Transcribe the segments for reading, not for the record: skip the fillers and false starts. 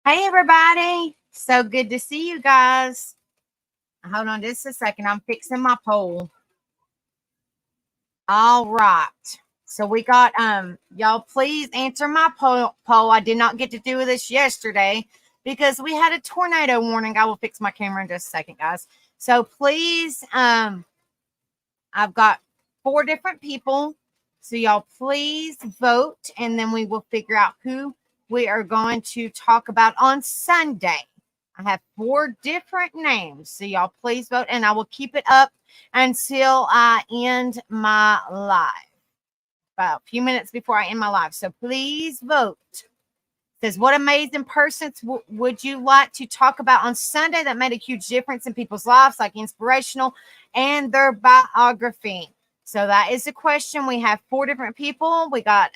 Hey, everybody. So good to see you guys. Hold on just a second. I'm fixing my poll. All right. So we got, y'all please answer my poll. I did not get to do this yesterday because we had a tornado warning. I will fix my camera in just a second, guys. So please, I've got 4 different people. So y'all please vote and then we will figure out who we are going to talk about on Sunday. I have 4 different names. So y'all please vote and I will keep it up until I end my live. About a few minutes before I end my live. So please vote. It says, what amazing persons would you like to talk about on Sunday that made a huge difference in people's lives, like inspirational and their biography? So that is the question. We have 4 different people. We got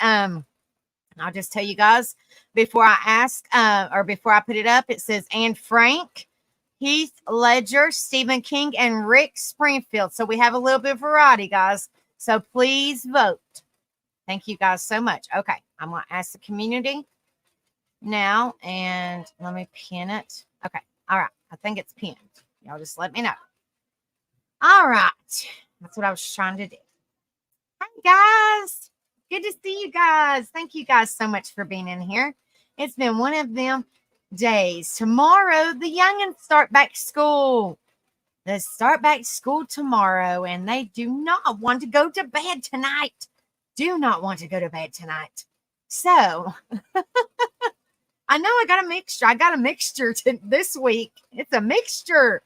I'll just tell you guys before I ask or before I put it up, it says Anne Frank, Heath Ledger, Stephen King, and Rick Springfield. So we have a little bit of variety, guys. So please vote. Thank you guys so much. Okay, I'm going to ask the community now, and let me pin it. Okay, all right. I think it's pinned. Y'all just let me know. All right. That's what I was trying to do. Hey, guys. Good to see you guys. Thank you guys so much for being in here. It's been one of them days. Tomorrow, the youngins start back school. They start back school tomorrow, and they do not want to go to bed tonight. Do not want to go to bed tonight. So, I know I got a mixture. I got a mixture this week. It's a mixture.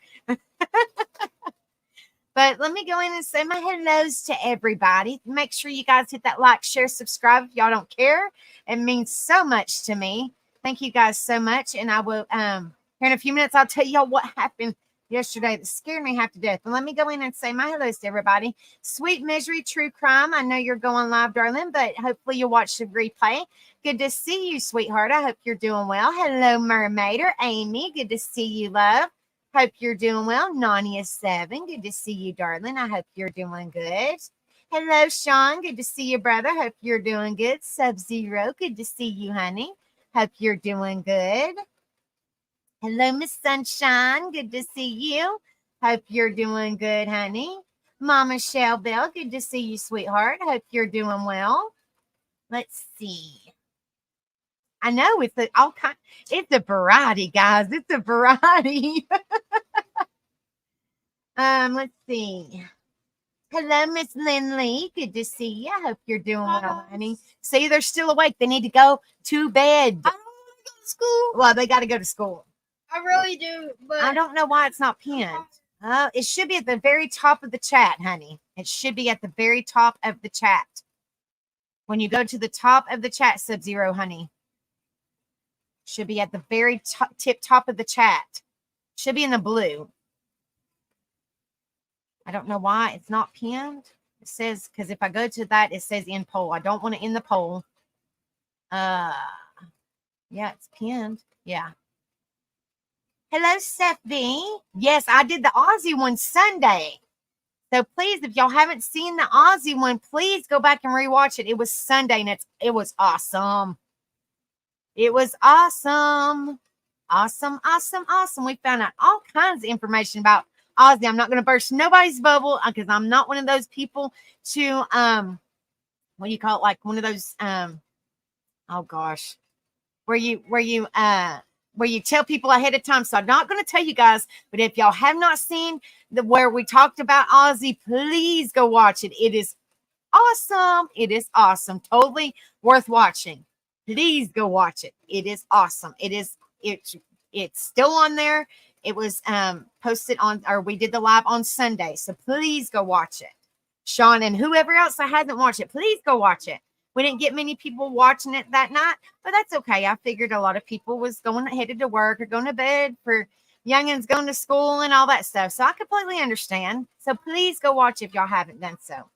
But let me go in and say my hellos to everybody. Make sure you guys hit that like, share, subscribe if y'all don't care. It means so much to me. Thank you guys so much. And I will, here in a few minutes, I'll tell y'all what happened yesterday that scared me half to death. And let me go in and say my hellos to everybody. Sweet Misery True Crime. I know you're going live, darling, but hopefully you'll watch the replay. Good to see you, sweetheart. I hope you're doing well. Hello, Mermaider. Amy, good to see you, love. Hope you're doing well. Nania7, good to see you, darling. I hope you're doing good. Hello, Sean. Good to see you, brother. Hope you're doing good. Sub-Zero, good to see you, honey. Hope you're doing good. Hello, Miss Sunshine. Good to see you. Hope you're doing good, honey. Mama Shellbell, good to see you, sweetheart. Hope you're doing well. Let's see. I know it's it's a variety, guys. It's a variety. Let's see. Hello, Miss Lindley. Good to see you. I hope you're doing well, honey. See, they're still awake. They need to go to bed. I don't want to go to school. Well, they got to go to school. I really do, but I don't know why it's not pinned. It should be at the very top of the chat, honey. It should be at the very top of the chat. When you go to the top of the chat, Sub-Zero, honey. Should be at the very top of the chat. Should be in the blue. I don't know why it's not pinned. It says, because if I go to that, it says end poll. I don't want to end the poll. Yeah, it's pinned. Yeah. Hello, Seth B. Yes, I did the Aussie one Sunday. So please, if y'all haven't seen the Aussie one, please go back and rewatch it. It was Sunday and it was awesome. It was awesome. Awesome, awesome, awesome. We found out all kinds of information about Aussie. I'm not going to burst nobody's bubble because I'm not one of those people to what do you call it? Like one of those oh gosh, where you tell people ahead of time. So I'm not going to tell you guys, but if y'all have not seen where we talked about Aussie, please go watch it. It is awesome. It is awesome. Totally worth watching. Please go watch it. It is awesome. It's still on there. It was posted on, or we did the live on Sunday. So please go watch it. Sean and whoever else that hasn't watched it, please go watch it. We didn't get many people watching it that night, but that's okay. I figured a lot of people was headed to work or going to bed for youngins going to school and all that stuff. So I completely understand. So please go watch if y'all haven't done so.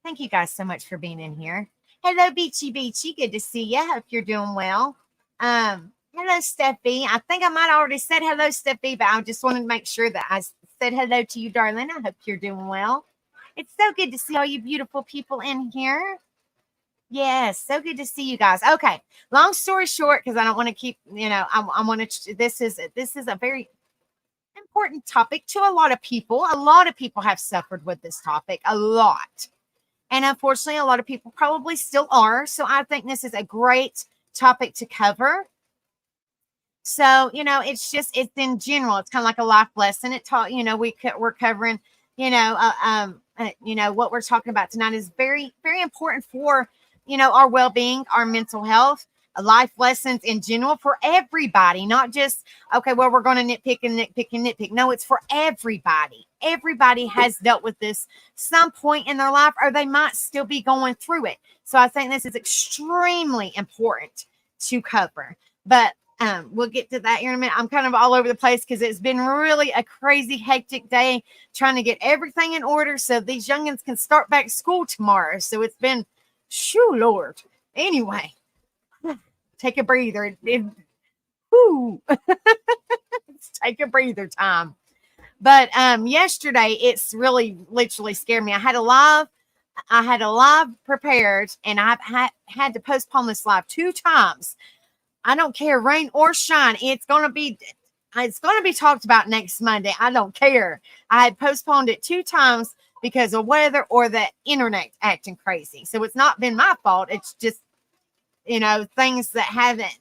Thank you guys so much for being in here. Hello, Beachy Beachy. Good to see you. Hope you're doing well. Hello, Steffi. I think I might have already said hello, Steffi, but I just wanted to make sure that I said hello to you, darling. I hope you're doing well. It's so good to see all you beautiful people in here. Yes, so good to see you guys. Okay, long story short, because I don't want to keep, I want to. This is a very important topic to a lot of people. A lot of people have suffered with this topic, a lot, and unfortunately, a lot of people probably still are. So I think this is a great topic to cover. So, it's in general, it's kind of like a life lesson. It taught, we're covering, what we're talking about tonight is very, very important for, our well-being, our mental health, life lessons in general for everybody, not just, okay, well, we're going to nitpick and nitpick and nitpick. No, it's for everybody. Everybody has dealt with this some point in their life, or they might still be going through it. So I think this is extremely important to cover. But we'll get to that here in a minute. I'm kind of all over the place because it's been really a crazy, hectic day trying to get everything in order so these youngins can start back school tomorrow. So it's been, shoo, Lord. Anyway, take a breather. Whoo. Let's take a breather time. But yesterday, it's really literally scared me. I had a live prepared, and I've had to postpone this live 2 times. I don't care, rain or shine. It's gonna be talked about next Monday. I don't care. I had postponed it 2 times because of weather or the internet acting crazy. So it's not been my fault. It's just, things that haven't,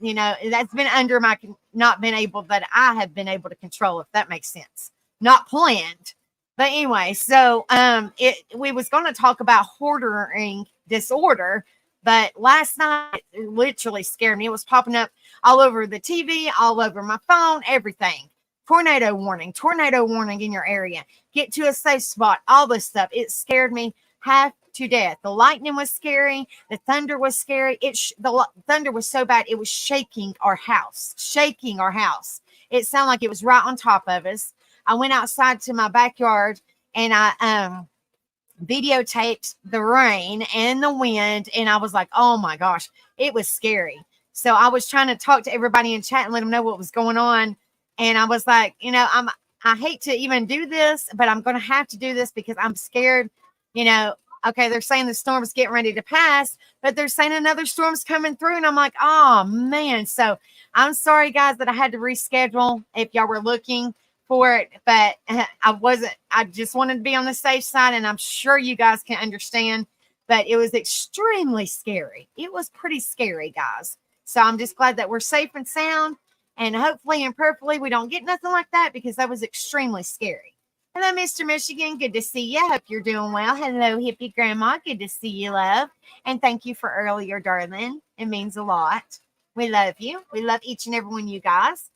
that's been under my not been able that I have been able to control, if that makes sense. Not planned. But anyway, so we was going to talk about hoarding disorder. But last night, it literally scared me. It was popping up all over the TV, all over my phone, everything. Tornado warning in your area. Get to a safe spot, all this stuff. It scared me half to death. The lightning was scary. The thunder was scary. The thunder was so bad, it was shaking our house. It sounded like it was right on top of us. I went outside to my backyard and I videotaped the rain and the wind, and I was like, oh my gosh, it was scary. So I was trying to talk to everybody in chat and let them know what was going on. And I was like, I hate to even do this, but I'm going to have to do this because I'm scared. Okay, they're saying the storm's getting ready to pass, but they're saying another storm's coming through. And I'm like, oh man. So I'm sorry, guys, that I had to reschedule if y'all were looking for it, but I just wanted to be on the safe side, and I'm sure you guys can understand, but it was extremely scary. It was pretty scary, guys. So I'm just glad that we're safe and sound, and hopefully and prayerfully we don't get nothing like that, because that was extremely scary. Hello, Mr. Michigan. Good to see you. Hope you're doing well. Hello, hippie grandma. Good to see you, love. And thank you for earlier, darling. It means a lot. We love you. We love each and every one of you guys.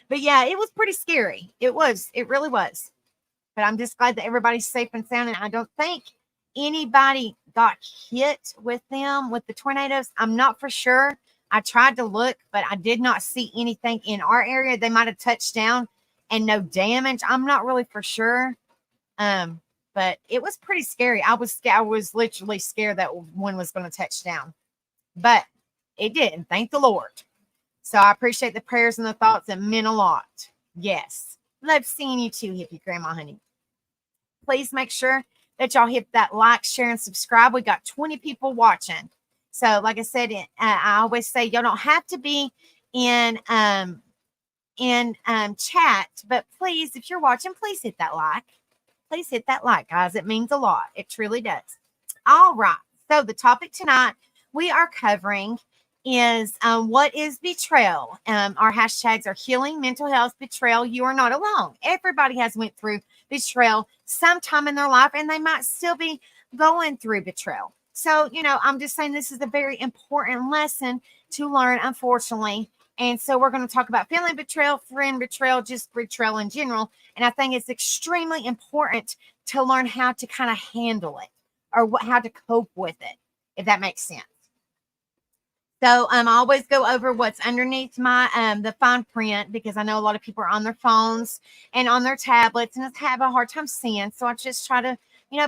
But yeah, it was pretty scary. It really was. But I'm just glad that everybody's safe and sound. And I don't think anybody got hit with the tornadoes. I'm not for sure. I tried to look, but I did not see anything in our area. They might have touched down and no damage. I'm not really for sure. But it was pretty scary. I was literally scared that one was going to touch down. But it didn't. Thank the Lord. So I appreciate the prayers and the thoughts. It meant a lot. Yes. Love seeing you too, hippie grandma honey. Please make sure that y'all hit that like, share, and subscribe. We got 20 people watching. So like I said, I always say y'all don't have to be in chat, but please, if you're watching, please hit that like. Please hit that like, guys. It means a lot. It truly does. All right. So the topic tonight we are covering is what is betrayal? Our hashtags are healing, mental health, betrayal. You are not alone. Everybody has went through betrayal sometime in their life, and they might still be going through betrayal. So, I'm just saying this is a very important lesson to learn, unfortunately. And so we're going to talk about family betrayal, friend betrayal, just betrayal in general. And I think it's extremely important to learn how to kind of handle it, or how to cope with it, if that makes sense. So I always go over what's underneath my the fine print, because I know a lot of people are on their phones and on their tablets and have a hard time seeing. So I just try to,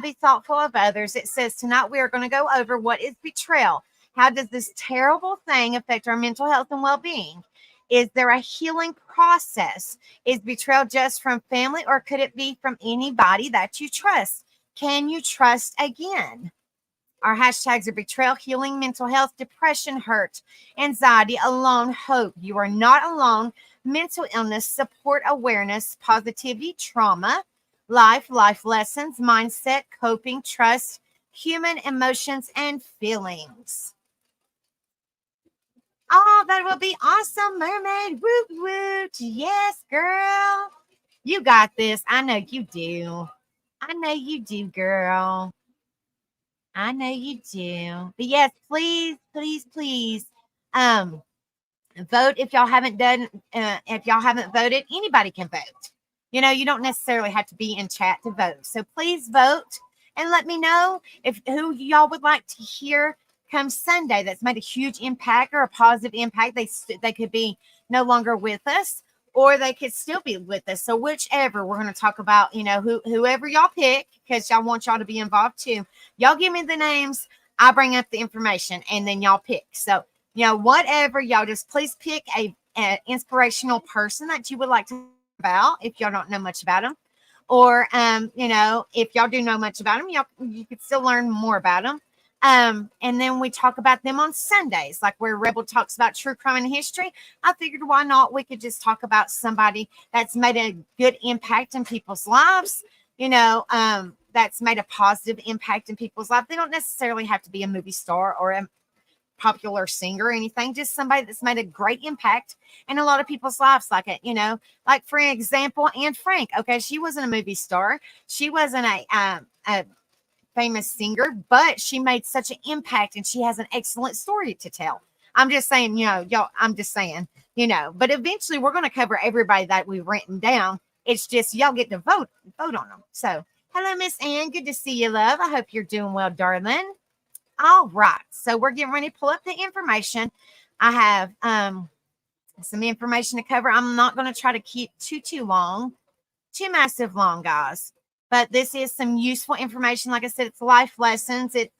be thoughtful of others. It says tonight we are going to go over what is betrayal. How does this terrible thing affect our mental health and well-being? Is there a healing process? Is betrayal just from family, or could it be from anybody that you trust? Can you trust again? Our hashtags are betrayal, healing, mental health, depression, hurt, anxiety, alone, hope. You are not alone. Mental illness, support, awareness, positivity, trauma, life lessons, mindset, coping, trust, human emotions, and feelings. Oh, that will be awesome, mermaid. Woot woot. Yes, girl. You got this. I know you do. I know you do, girl. I know you do. But yes, please, please, please, um, vote if y'all haven't done. If y'all haven't voted, anybody can vote. You don't necessarily have to be in chat to vote. So please vote and let me know if who y'all would like to hear come Sunday that's made a huge impact or a positive impact. They could be no longer with us, or they could still be with us. So whichever, we're going to talk about, whoever y'all pick, because y'all want y'all to be involved too. Y'all give me the names, I bring up the information, and then y'all pick. So whatever, y'all just please pick a inspirational person that you would like to about if y'all don't know much about them, or if y'all do know much about them, you could still learn more about them. And then we talk about them on Sundays, like where Rebel talks about true crime and history. I figured why not? We could just talk about somebody that's made a good impact in people's lives, that's made a positive impact in people's lives. They don't necessarily have to be a movie star or a popular singer or anything, just somebody that's made a great impact in a lot of people's lives. Like for example, Anne Frank. Okay, she wasn't a movie star, she wasn't a famous singer, but she made such an impact and she has an excellent story to tell. I'm just saying, y'all, I'm just saying, but eventually we're going to cover everybody that we've written down. It's just y'all get to vote on them. So hello, Miss Ann, good to see you, love. I hope you're doing well, darling. All right, so we're getting ready to pull up the information. I have some information to cover. I'm not going to try to keep too long, too massive long, guys. But this is some useful information. Like I said, it's life lessons. It's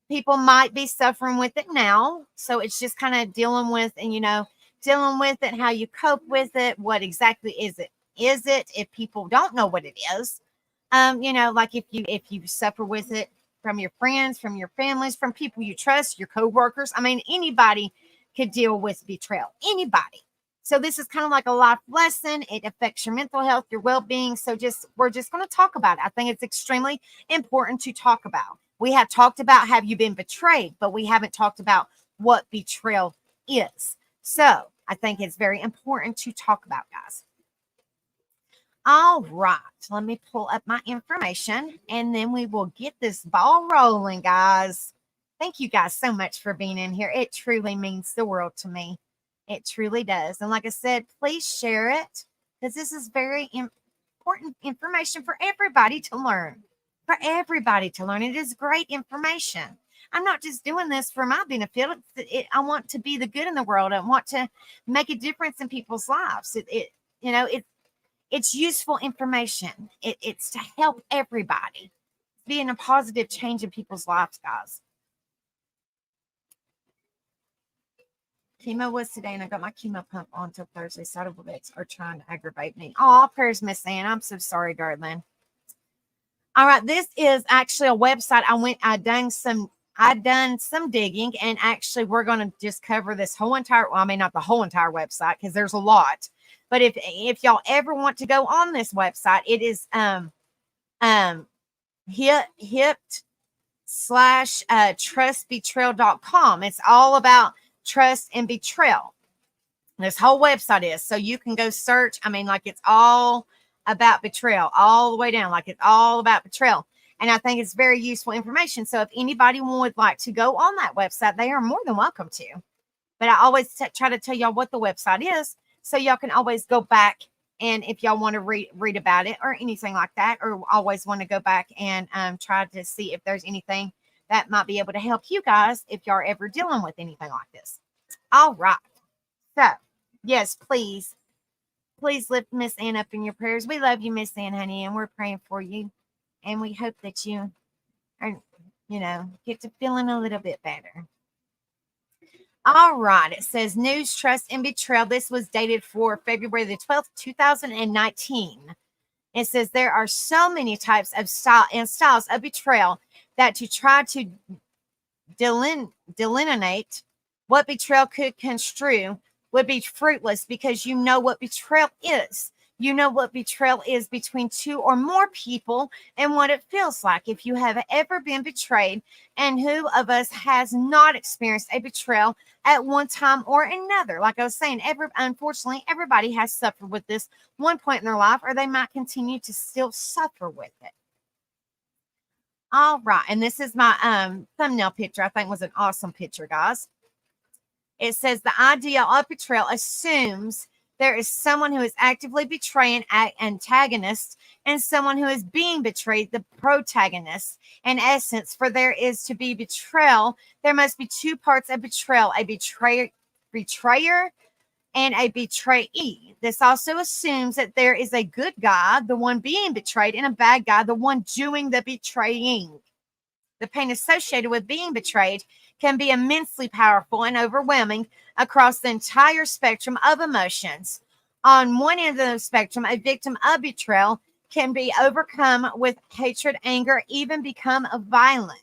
people might be suffering with it now, so it's just kind of dealing with it, how you cope with it. What exactly is it? If people don't know what it is, like if you suffer with it from your friends, from your families, from people you trust, your coworkers. I mean, anybody could deal with betrayal. Anybody. So this is kind of like a life lesson. It affects your mental health, your well-being. So we're just going to talk about it. I think it's extremely important to talk about. We have talked about, have you been betrayed, but we haven't talked about what betrayal is. So I think it's very important to talk about, guys. All right, let me pull up my information and then we will get this ball rolling, guys. Thank you guys so much for being in here. It truly means the world to me. It truly does. And like I said, please share it because this is very important information for everybody to learn. For everybody to learn. It is great information. I'm not just doing this for my benefit. I want to be the good in the world. I want to make a difference in people's lives. It's useful information. It's to help everybody. Being a positive change in people's lives, guys. Chemo was today, and I got my chemo pump on till Thursday. Side effects are trying to aggravate me. Oh, prayers, Miss Ann. I'm so sorry, darling. All right, this is actually a website. I done some digging, and actually, we're going to just cover this whole entire. Well, I mean, not the whole entire website because there's a lot. But if y'all ever want to go on this website, it is hipped / trustbetrayal.com. It's all about trust and betrayal. This whole website is, so you can go search. I mean, like it's all about betrayal all the way down, like it's all about betrayal. And I think it's very useful information. So if anybody would like to go on that website, they are more than welcome to. But I always try to tell y'all what the website is, so y'all can always go back. And if y'all want to read about it or anything like that, or always want to go back and try to see if there's anything that might be able to help you guys if you're ever dealing with anything like this. All right. So, yes, please lift Miss Ann up in your prayers. We love you, Miss Ann, honey, and we're praying for you. And we hope that you are, get to feeling a little bit better. All right. It says news, trust, and betrayal. This was dated for February the 12th, 2019. It says there are so many types of styles of betrayal that to try to delineate what betrayal could construe would be fruitless, because you know what betrayal is. You know what betrayal is between two or more people and what it feels like. If you have ever been betrayed, and who of us has not experienced a betrayal at one time or another? Like I was saying, unfortunately, everybody has suffered with this one point in their life, or they might continue to still suffer with it. All right, and this is my thumbnail picture. I think was an awesome picture, guys. It says the idea of betrayal assumes there is someone who is actively betraying an antagonist and someone who is being betrayed, the protagonist. In essence, for there is to be betrayal, there must be two parts of betrayal: a betrayer and a betrayee. This also assumes that there is a good guy, the one being betrayed, and a bad guy, the one doing the betraying. The pain associated with being betrayed can be immensely powerful and overwhelming across the entire spectrum of emotions. On one end of the spectrum, a victim of betrayal can be overcome with hatred, anger, even become violent.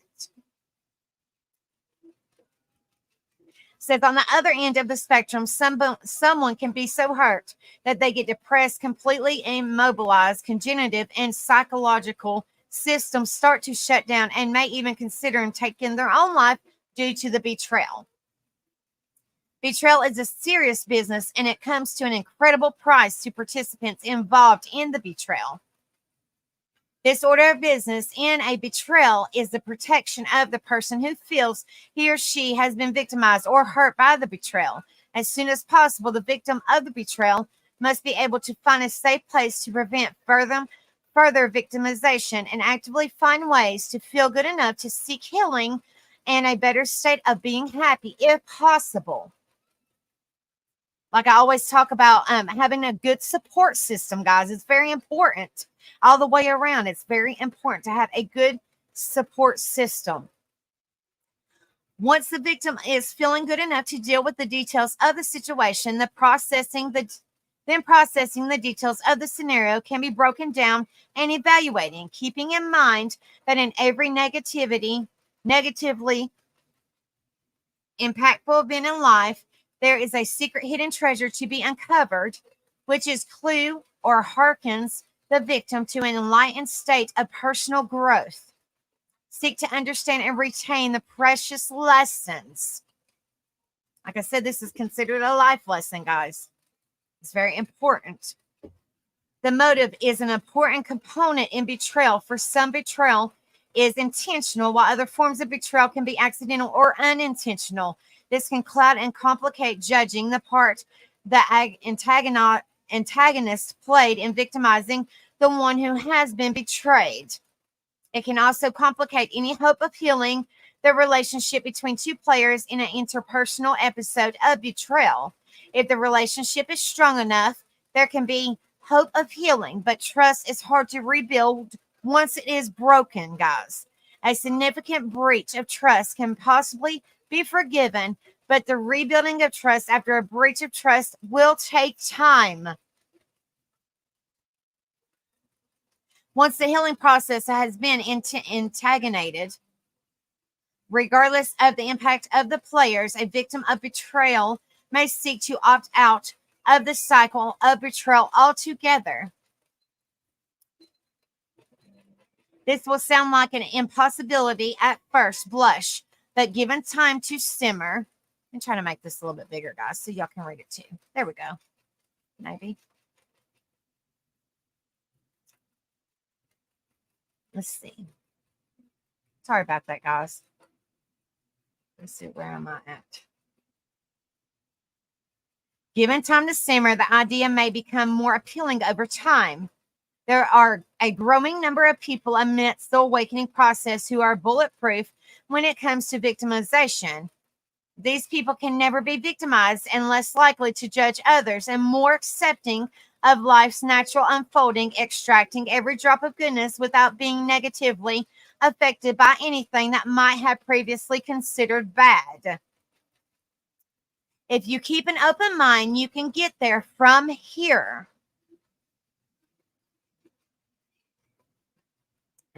Says on the other end of the spectrum, someone can be so hurt that they get depressed, completely immobilized, cognitive and psychological systems start to shut down, and may even consider taking their own life due to the betrayal. Betrayal is a serious business, and it comes to an incredible price to participants involved in the betrayal. This order of business in a betrayal is the protection of the person who feels he or she has been victimized or hurt by the betrayal. As soon as possible, the victim of the betrayal must be able to find a safe place to prevent further victimization and actively find ways to feel good enough to seek healing and a better state of being happy if possible. Like I always talk about, having a good support system, guys. It's very important all the way around. It's very important to have a good support system. Once the victim is feeling good enough to deal with the details of the situation, processing the details of the scenario can be broken down and evaluating, keeping in mind that in every negatively impactful event in life, there is a secret hidden treasure to be uncovered, which is clue or hearkens the victim to an enlightened state of personal growth. Seek to understand and retain the precious lessons. Like I said, this is considered a life lesson, guys. It's very important. The motive is an important component in betrayal. For some, betrayal is intentional, while other forms of betrayal can be accidental or unintentional. This can cloud and complicate judging the part the antagonist played in victimizing the one who has been betrayed. It can also complicate any hope of healing the relationship between two players in an interpersonal episode of betrayal. If the relationship is strong enough, there can be hope of healing, but trust is hard to rebuild once it is broken, guys. A significant breach of trust can possibly be forgiven, but the rebuilding of trust after a breach of trust will take time. Once the healing process has been antagonated, regardless of the impact of the players, a victim of betrayal may seek to opt out of the cycle of betrayal altogether. This will sound like an impossibility at first blush, but given time to simmer, I'm trying to make this a little bit bigger, guys, so y'all can read it too. There we go. Maybe. Let's see. Sorry about that, guys. Let's see, where am I at? Given time to simmer, the idea may become more appealing over time. There are a growing number of people amidst the awakening process who are bulletproof when it comes to victimization. These people can never be victimized and less likely to judge others and more accepting of life's natural unfolding, extracting every drop of goodness without being negatively affected by anything that might have previously considered bad. If you keep an open mind, you can get there from here.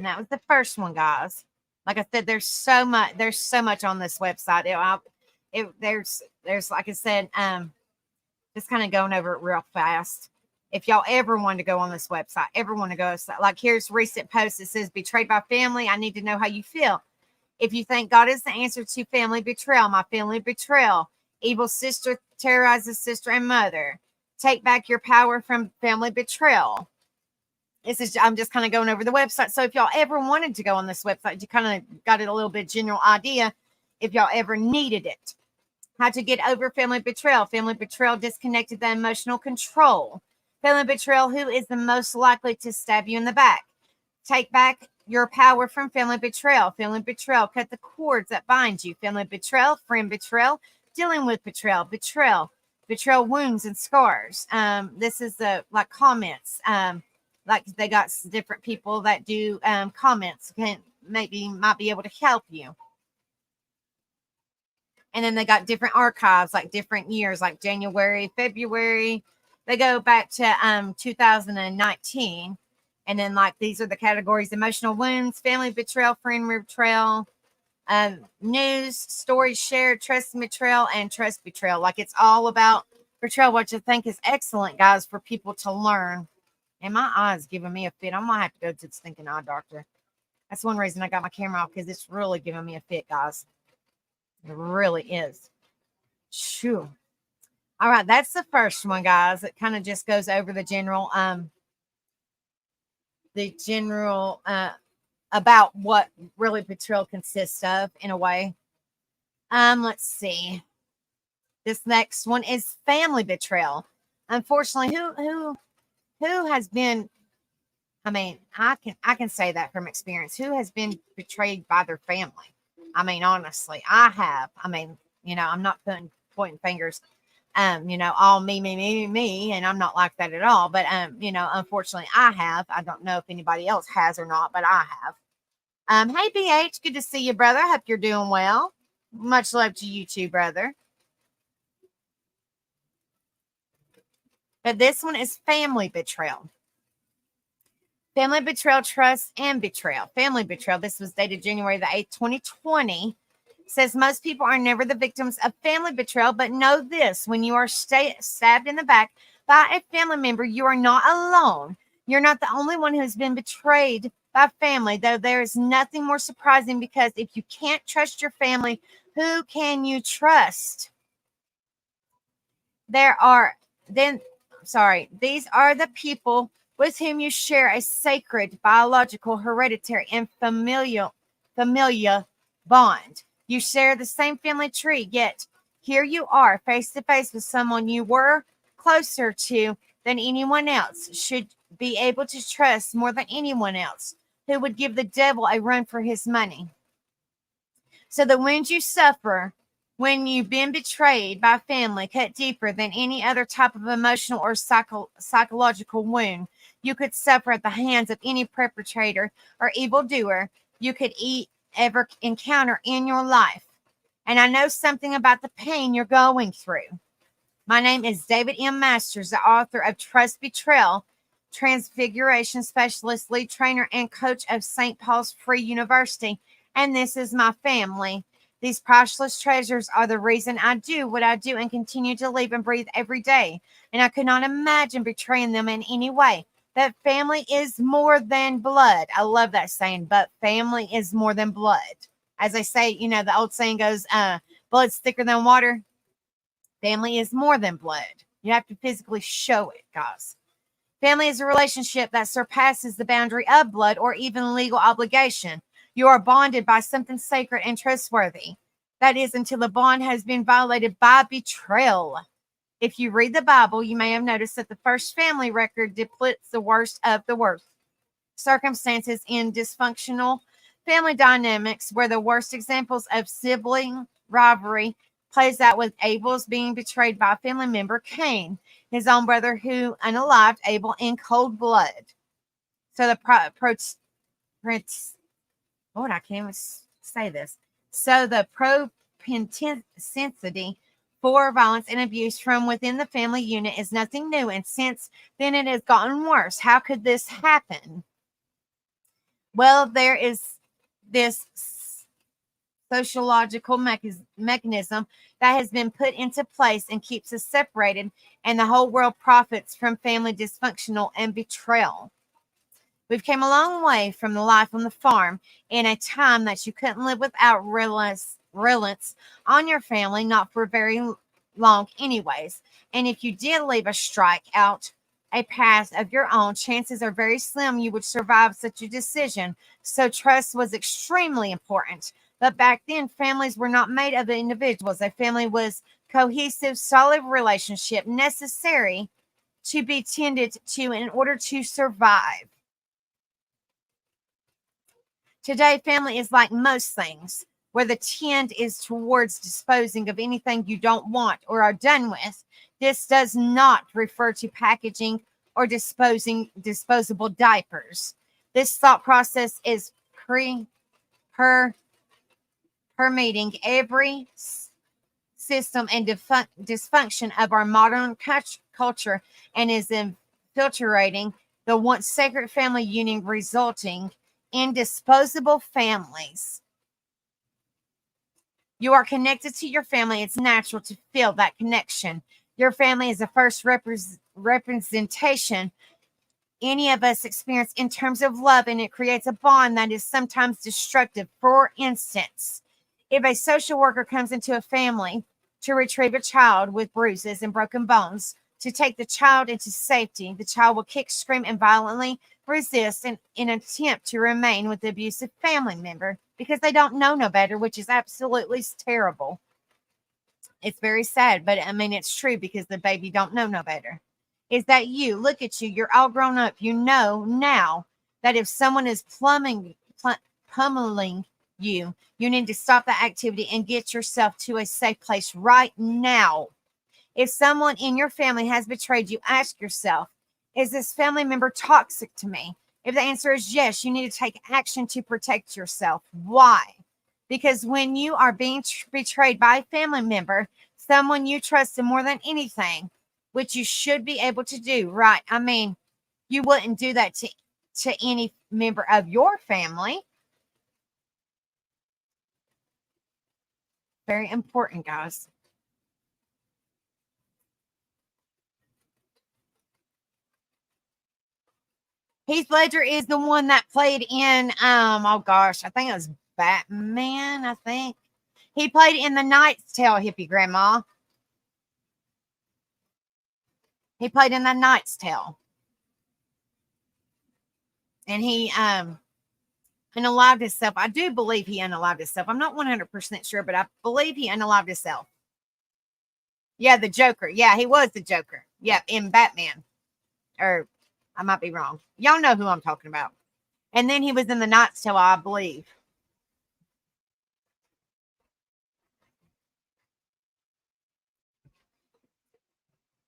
And that was the first one, guys. Like I said, there's so much on this website. There's like I said, just kind of going over it real fast. If y'all ever want to go on this website, ever want to go, like here's recent post. It says, betrayed by family. I need to know how you feel. If you think God is the answer to family betrayal, my family betrayal, evil sister terrorizes sister and mother. Take back your power from family betrayal. I'm just kind of going over the website. So if y'all ever wanted to go on this website, you kind of got it a little bit general idea if y'all ever needed it. How to get over family betrayal. Family betrayal disconnected the emotional control. Family betrayal, who is the most likely to stab you in the back? Take back your power from family betrayal. Family betrayal, cut the cords that bind you. Family betrayal, friend betrayal, dealing with betrayal. Betrayal wounds and scars. This is the like comments. Like they got different people that do comments, might be able to help you. And then they got different archives, like different years, like January, February. They go back to 2019. And then like these are the categories: emotional wounds, family betrayal, friend betrayal, news, stories shared, trust betrayal, and trust betrayal. Like it's all about betrayal, which I think is excellent, guys, for people to learn. And my eye's giving me a fit. I'm going to have to go to the stinking eye doctor. That's one reason I got my camera off, because it's really giving me a fit, guys. It really is. Shoo. All right, that's the first one, guys. It kind of just goes over the general about what really betrayal consists of in a way. Let's see. This next one is family betrayal. Unfortunately, who has been, I mean, I can say that from experience. Who has been betrayed by their family? I mean, honestly, I have. I mean, I'm not pointing fingers. All me, and I'm not like that at all. But unfortunately, I have. I don't know if anybody else has or not, but I have. Hey BH, good to see you, brother. Hope you're doing well. Much love to you too, brother. But this one is family betrayal. Family betrayal, trust, and betrayal. Family betrayal. This was dated January the 8th, 2020. Says most people are never the victims of family betrayal, but know this: when you are stabbed in the back by a family member, you are not alone. You're not the only one who has been betrayed by family, though there is nothing more surprising, because if you can't trust your family, who can you trust? These are the people with whom you share a sacred, biological, hereditary, and familial bond. You share the same family tree, yet here you are face to face with someone you were closer to than anyone else, should be able to trust more than anyone else, who would give the devil a run for his money. So the wounds you suffer when you've been betrayed by family cut deeper than any other type of emotional or psychological wound you could suffer at the hands of any perpetrator or evildoer you could ever encounter in your life. And I know something about the pain you're going through. My name is David M. Masters, the author of Trust Betrayal, Transfiguration Specialist, lead trainer, and coach of St. Paul's Free University. And this is my family. These priceless treasures are the reason I do what I do and continue to live and breathe every day. And I could not imagine betraying them in any way. That family is more than blood. I love that saying, but family is more than blood. As they say, the old saying goes, blood's thicker than water. Family is more than blood. You have to physically show it, guys. Family is a relationship that surpasses the boundary of blood or even legal obligation. You are bonded by something sacred and trustworthy. That is, until the bond has been violated by betrayal. If you read the Bible, you may have noticed that the first family record depicts the worst of the worst circumstances in dysfunctional family dynamics, where the worst examples of sibling rivalry plays out with Abel's being betrayed by a family member, Cain, his own brother, who unalived Abel in cold blood. So the I can't even say this. So the propensity for violence and abuse from within the family unit is nothing new, and since then it has gotten worse. How could this happen? Well, there is this sociological mechanism that has been put into place and keeps us separated, and the whole world profits from family dysfunctional and betrayal. We've came a long way from the life on the farm in a time that you couldn't live without reliance on your family, not for very long anyways. And if you did leave a strike out a path of your own, chances are very slim you would survive such a decision. So trust was extremely important. But back then, families were not made of individuals. A family was cohesive, solid relationship necessary to be tended to in order to survive. Today, family is like most things, where the tend is towards disposing of anything you don't want or are done with. This does not refer to packaging or disposing disposable diapers. This thought process is per permeating every system and dysfunction of our modern culture and is infiltrating the once sacred family union, resulting in disposable families. You are connected to your family. It's natural to feel that connection. Your family is the first representation any of us experience in terms of love, and it creates a bond that is sometimes destructive. For instance, if a social worker comes into a family to retrieve a child with bruises and broken bones, to take the child into safety, the child will kick, scream, and violently resist in an attempt to remain with the abusive family member because they don't know no better, which is absolutely terrible. It's very sad, but I mean, it's true because the baby don't know no better. Is that you? Look at you. You're all grown up. You know now that if someone is pummeling you, you need to stop that activity and get yourself to a safe place right now. If someone in your family has betrayed you, ask yourself, is this family member toxic to me? If the answer is yes, you need to take action to protect yourself. Why? Because when you are being betrayed by a family member, someone you trusted more than anything, which you should be able to do, right? I mean, you wouldn't do that to any member of your family. Very important, guys. Heath Ledger is the one that played in oh gosh, I think it was Batman, I think. He played in The Knight's Tale, hippie grandma. He played in The Knight's Tale. And he unalived himself. I do believe he unalived himself. I'm not 100% sure, but I believe he unalived himself. Yeah, the Joker. Yeah, he was the Joker. Yeah, in Batman. Or I might be wrong. Y'all know who I'm talking about. And then he was in The Knight's Tale, I believe.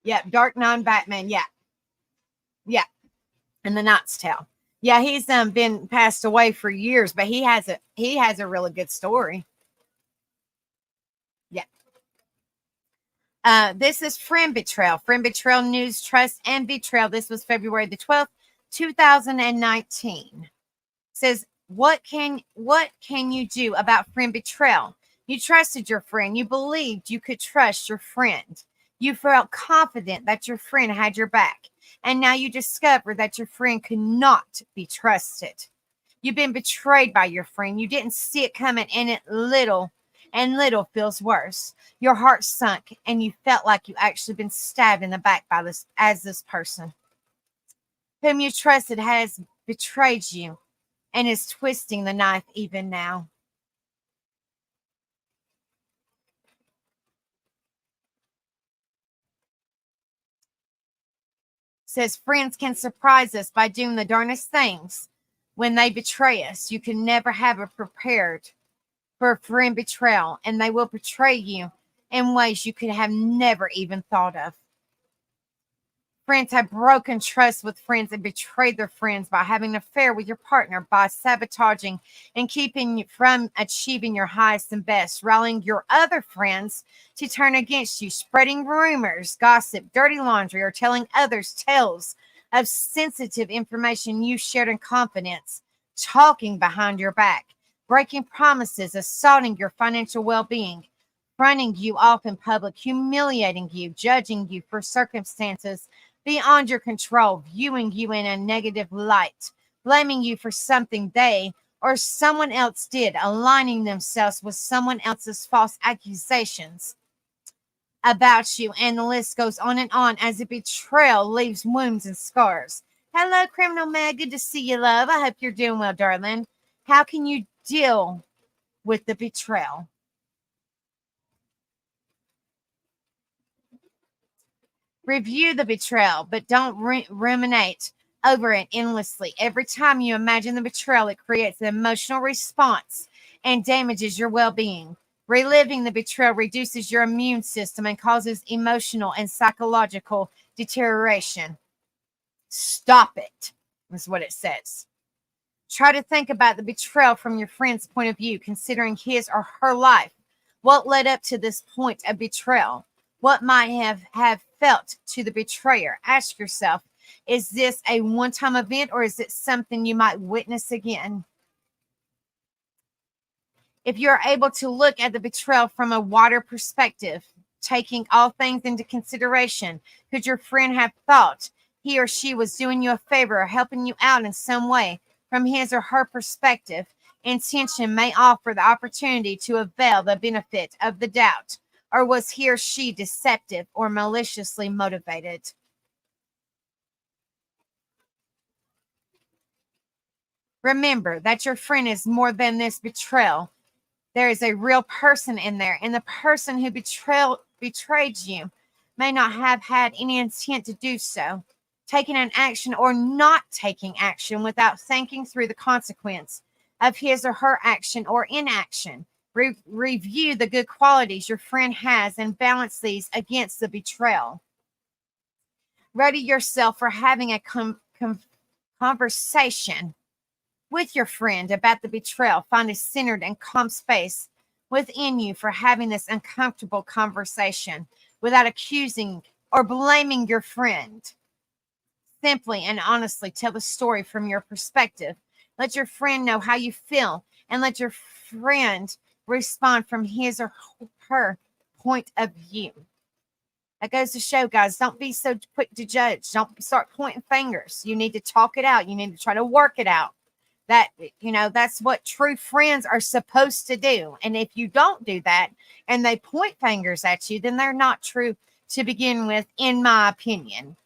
Yeah, Dark Knight Batman. Yeah. Yeah. And The Knight's Tale. Yeah, he's been passed away for years, but he has a really good story. Yeah. This is Friend Betrayal. Friend Betrayal News, Trust, and Betrayal. This was February the 12th, 2019. Says, what can you do about friend betrayal? You trusted your friend. You believed you could trust your friend. You felt confident that your friend had your back. And now you discover that your friend could not be trusted. You've been betrayed by your friend. You didn't see it coming, and little feels worse. Your heart sunk, and you felt like you actually been stabbed in the back by this person whom you trusted has betrayed you and is twisting the knife even now. Says friends can surprise us by doing the darnest things. When they betray us, you can never have it prepared for a friend betrayal, and they will betray you in ways you could have never even thought of. Friends have broken trust with friends and betrayed their friends by having an affair with your partner, by sabotaging and keeping you from achieving your highest and best, rallying your other friends to turn against you, spreading rumors, gossip, dirty laundry, or telling others tales of sensitive information you shared in confidence talking behind your back, breaking promises, assaulting your financial well-being, fronting you off in public, humiliating you, judging you for circumstances beyond your control, viewing you in a negative light, blaming you for something they or someone else did, aligning themselves with someone else's false accusations about you, and the list goes on and on as a betrayal leaves wounds and scars. Hello, Criminal Meg. Good to see you, love. I hope you're doing well, darling. How can you deal with the betrayal? Review the betrayal, but don't ruminate over it endlessly. Every time you imagine the betrayal, it creates an emotional response and damages your well-being. Reliving the betrayal reduces your immune system and causes emotional and psychological deterioration. Stop it, is what it says. Try to think about the betrayal from your friend's point of view, considering his or her life. What led up to this point of betrayal? What might have felt to the betrayer? Ask yourself, is this a one-time event or is it something you might witness again? If you're able to look at the betrayal from a wider perspective, taking all things into consideration, could your friend have thought he or she was doing you a favor or helping you out in some way? From his or her perspective, intention may offer the opportunity to avail the benefit of the doubt. Or was he or she deceptive or maliciously motivated? Remember that your friend is more than this betrayal. There is a real person in there, and the person who betrayed you may not have had any intent to do so. Taking an action or not taking action without thinking through the consequence of his or her action or inaction. Review the good qualities your friend has and balance these against the betrayal. Ready yourself for having a conversation with your friend about the betrayal. Find a centered and calm space within you for having this uncomfortable conversation without accusing or blaming your friend. Simply and honestly tell the story from your perspective. Let your friend know how you feel and let your friend respond from his or her point of view. That goes to show, guys, don't be so quick to judge. Don't start pointing fingers. You need to talk it out. You need to try to work it out. That's what true friends are supposed to do. And if you don't do that and they point fingers at you, then they're not true to begin with, in my opinion.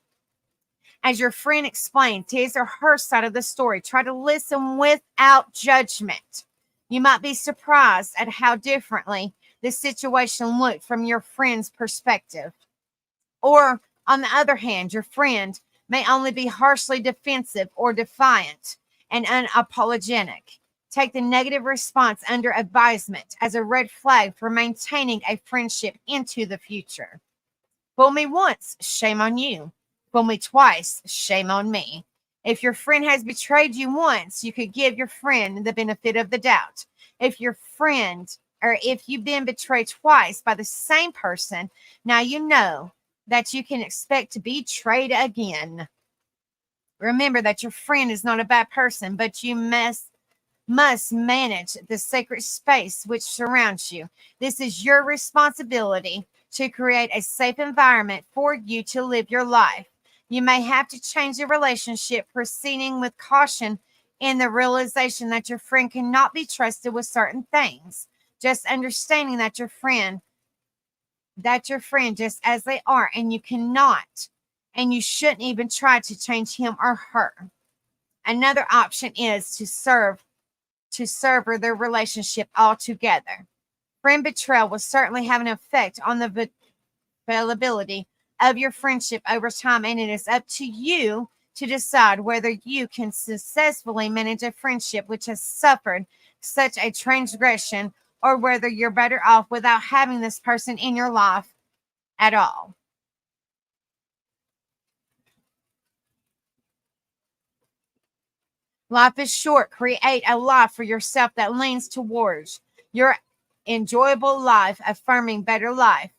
As your friend explains his or her side of the story, try to listen without judgment. You might be surprised at how differently the situation looked from your friend's perspective. Or, on the other hand, your friend may only be harshly defensive or defiant and unapologetic. Take the negative response under advisement as a red flag for maintaining a friendship into the future. Fool me once, shame on you. Fool me twice, shame on me. If your friend has betrayed you once, you could give your friend the benefit of the doubt. If you've been betrayed twice by the same person, now you know that you can expect to be betrayed again. Remember that your friend is not a bad person, but you must manage the sacred space which surrounds you. This is your responsibility to create a safe environment for you to live your life. You may have to change the relationship, proceeding with caution in the realization that your friend cannot be trusted with certain things. Just understanding that your friend just as they are, and you cannot and you shouldn't even try to change him or her. Another option is to sever their relationship altogether. Friend betrayal will certainly have an effect on the availability of your friendship over time, and it is up to you to decide whether you can successfully manage a friendship which has suffered such a transgression, or whether you're better off without having this person in your life at all. Life is short. Create a life for yourself that leans towards your enjoyable life, affirming better life,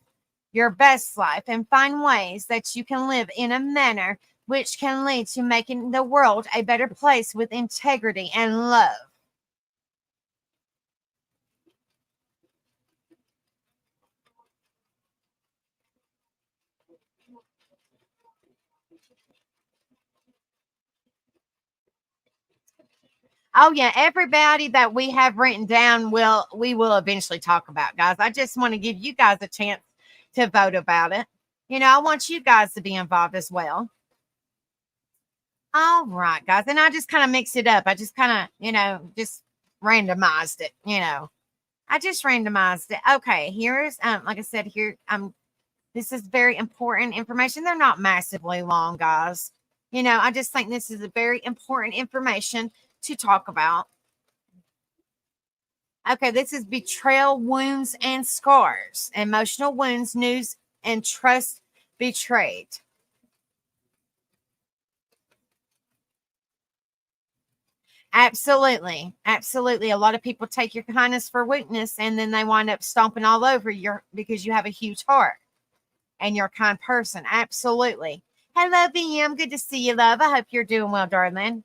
your best life, and find ways that you can live in a manner which can lead to making the world a better place with integrity and love. Oh yeah, everybody that we have written down we will eventually talk about, guys. I just want to give you guys a chance to vote about it. I want you guys to be involved as well. All right, guys. And I just kind of mixed it up. I just kind of, just randomized it, I just randomized it. Okay, here's like I said, here this is very important information. They're not massively long, guys. I just think this is a very important information to talk about. Okay, this is betrayal, wounds, and scars. Emotional wounds, news, and trust betrayed. Absolutely. Absolutely. A lot of people take your kindness for weakness and then they wind up stomping all over you because you have a huge heart and you're a kind person. Absolutely. Hello, VM. Good to see you, love. I hope you're doing well, darling.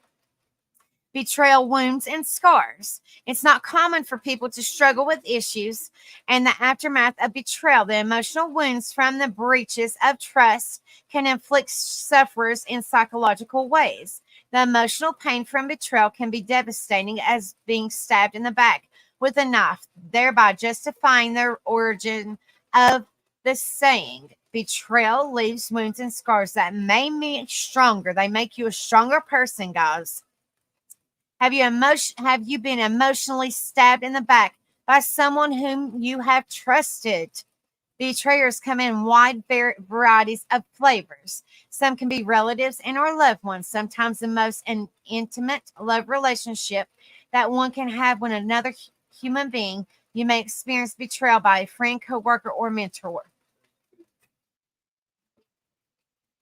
Betrayal, wounds, and scars. It's not common for people to struggle with issues and the aftermath of betrayal. The emotional wounds from the breaches of trust can inflict sufferers in psychological ways. The emotional pain from betrayal can be devastating, as being stabbed in the back with a knife, thereby justifying the origin of the saying. Betrayal leaves wounds and scars that may make you stronger. They make you a stronger person, guys. Have you been emotionally stabbed in the back by someone whom you have trusted? Betrayers come in wide varieties of flavors. Some can be relatives and or loved ones. Sometimes the most intimate love relationship that one can have with another human being. You may experience betrayal by a friend, coworker, or mentor.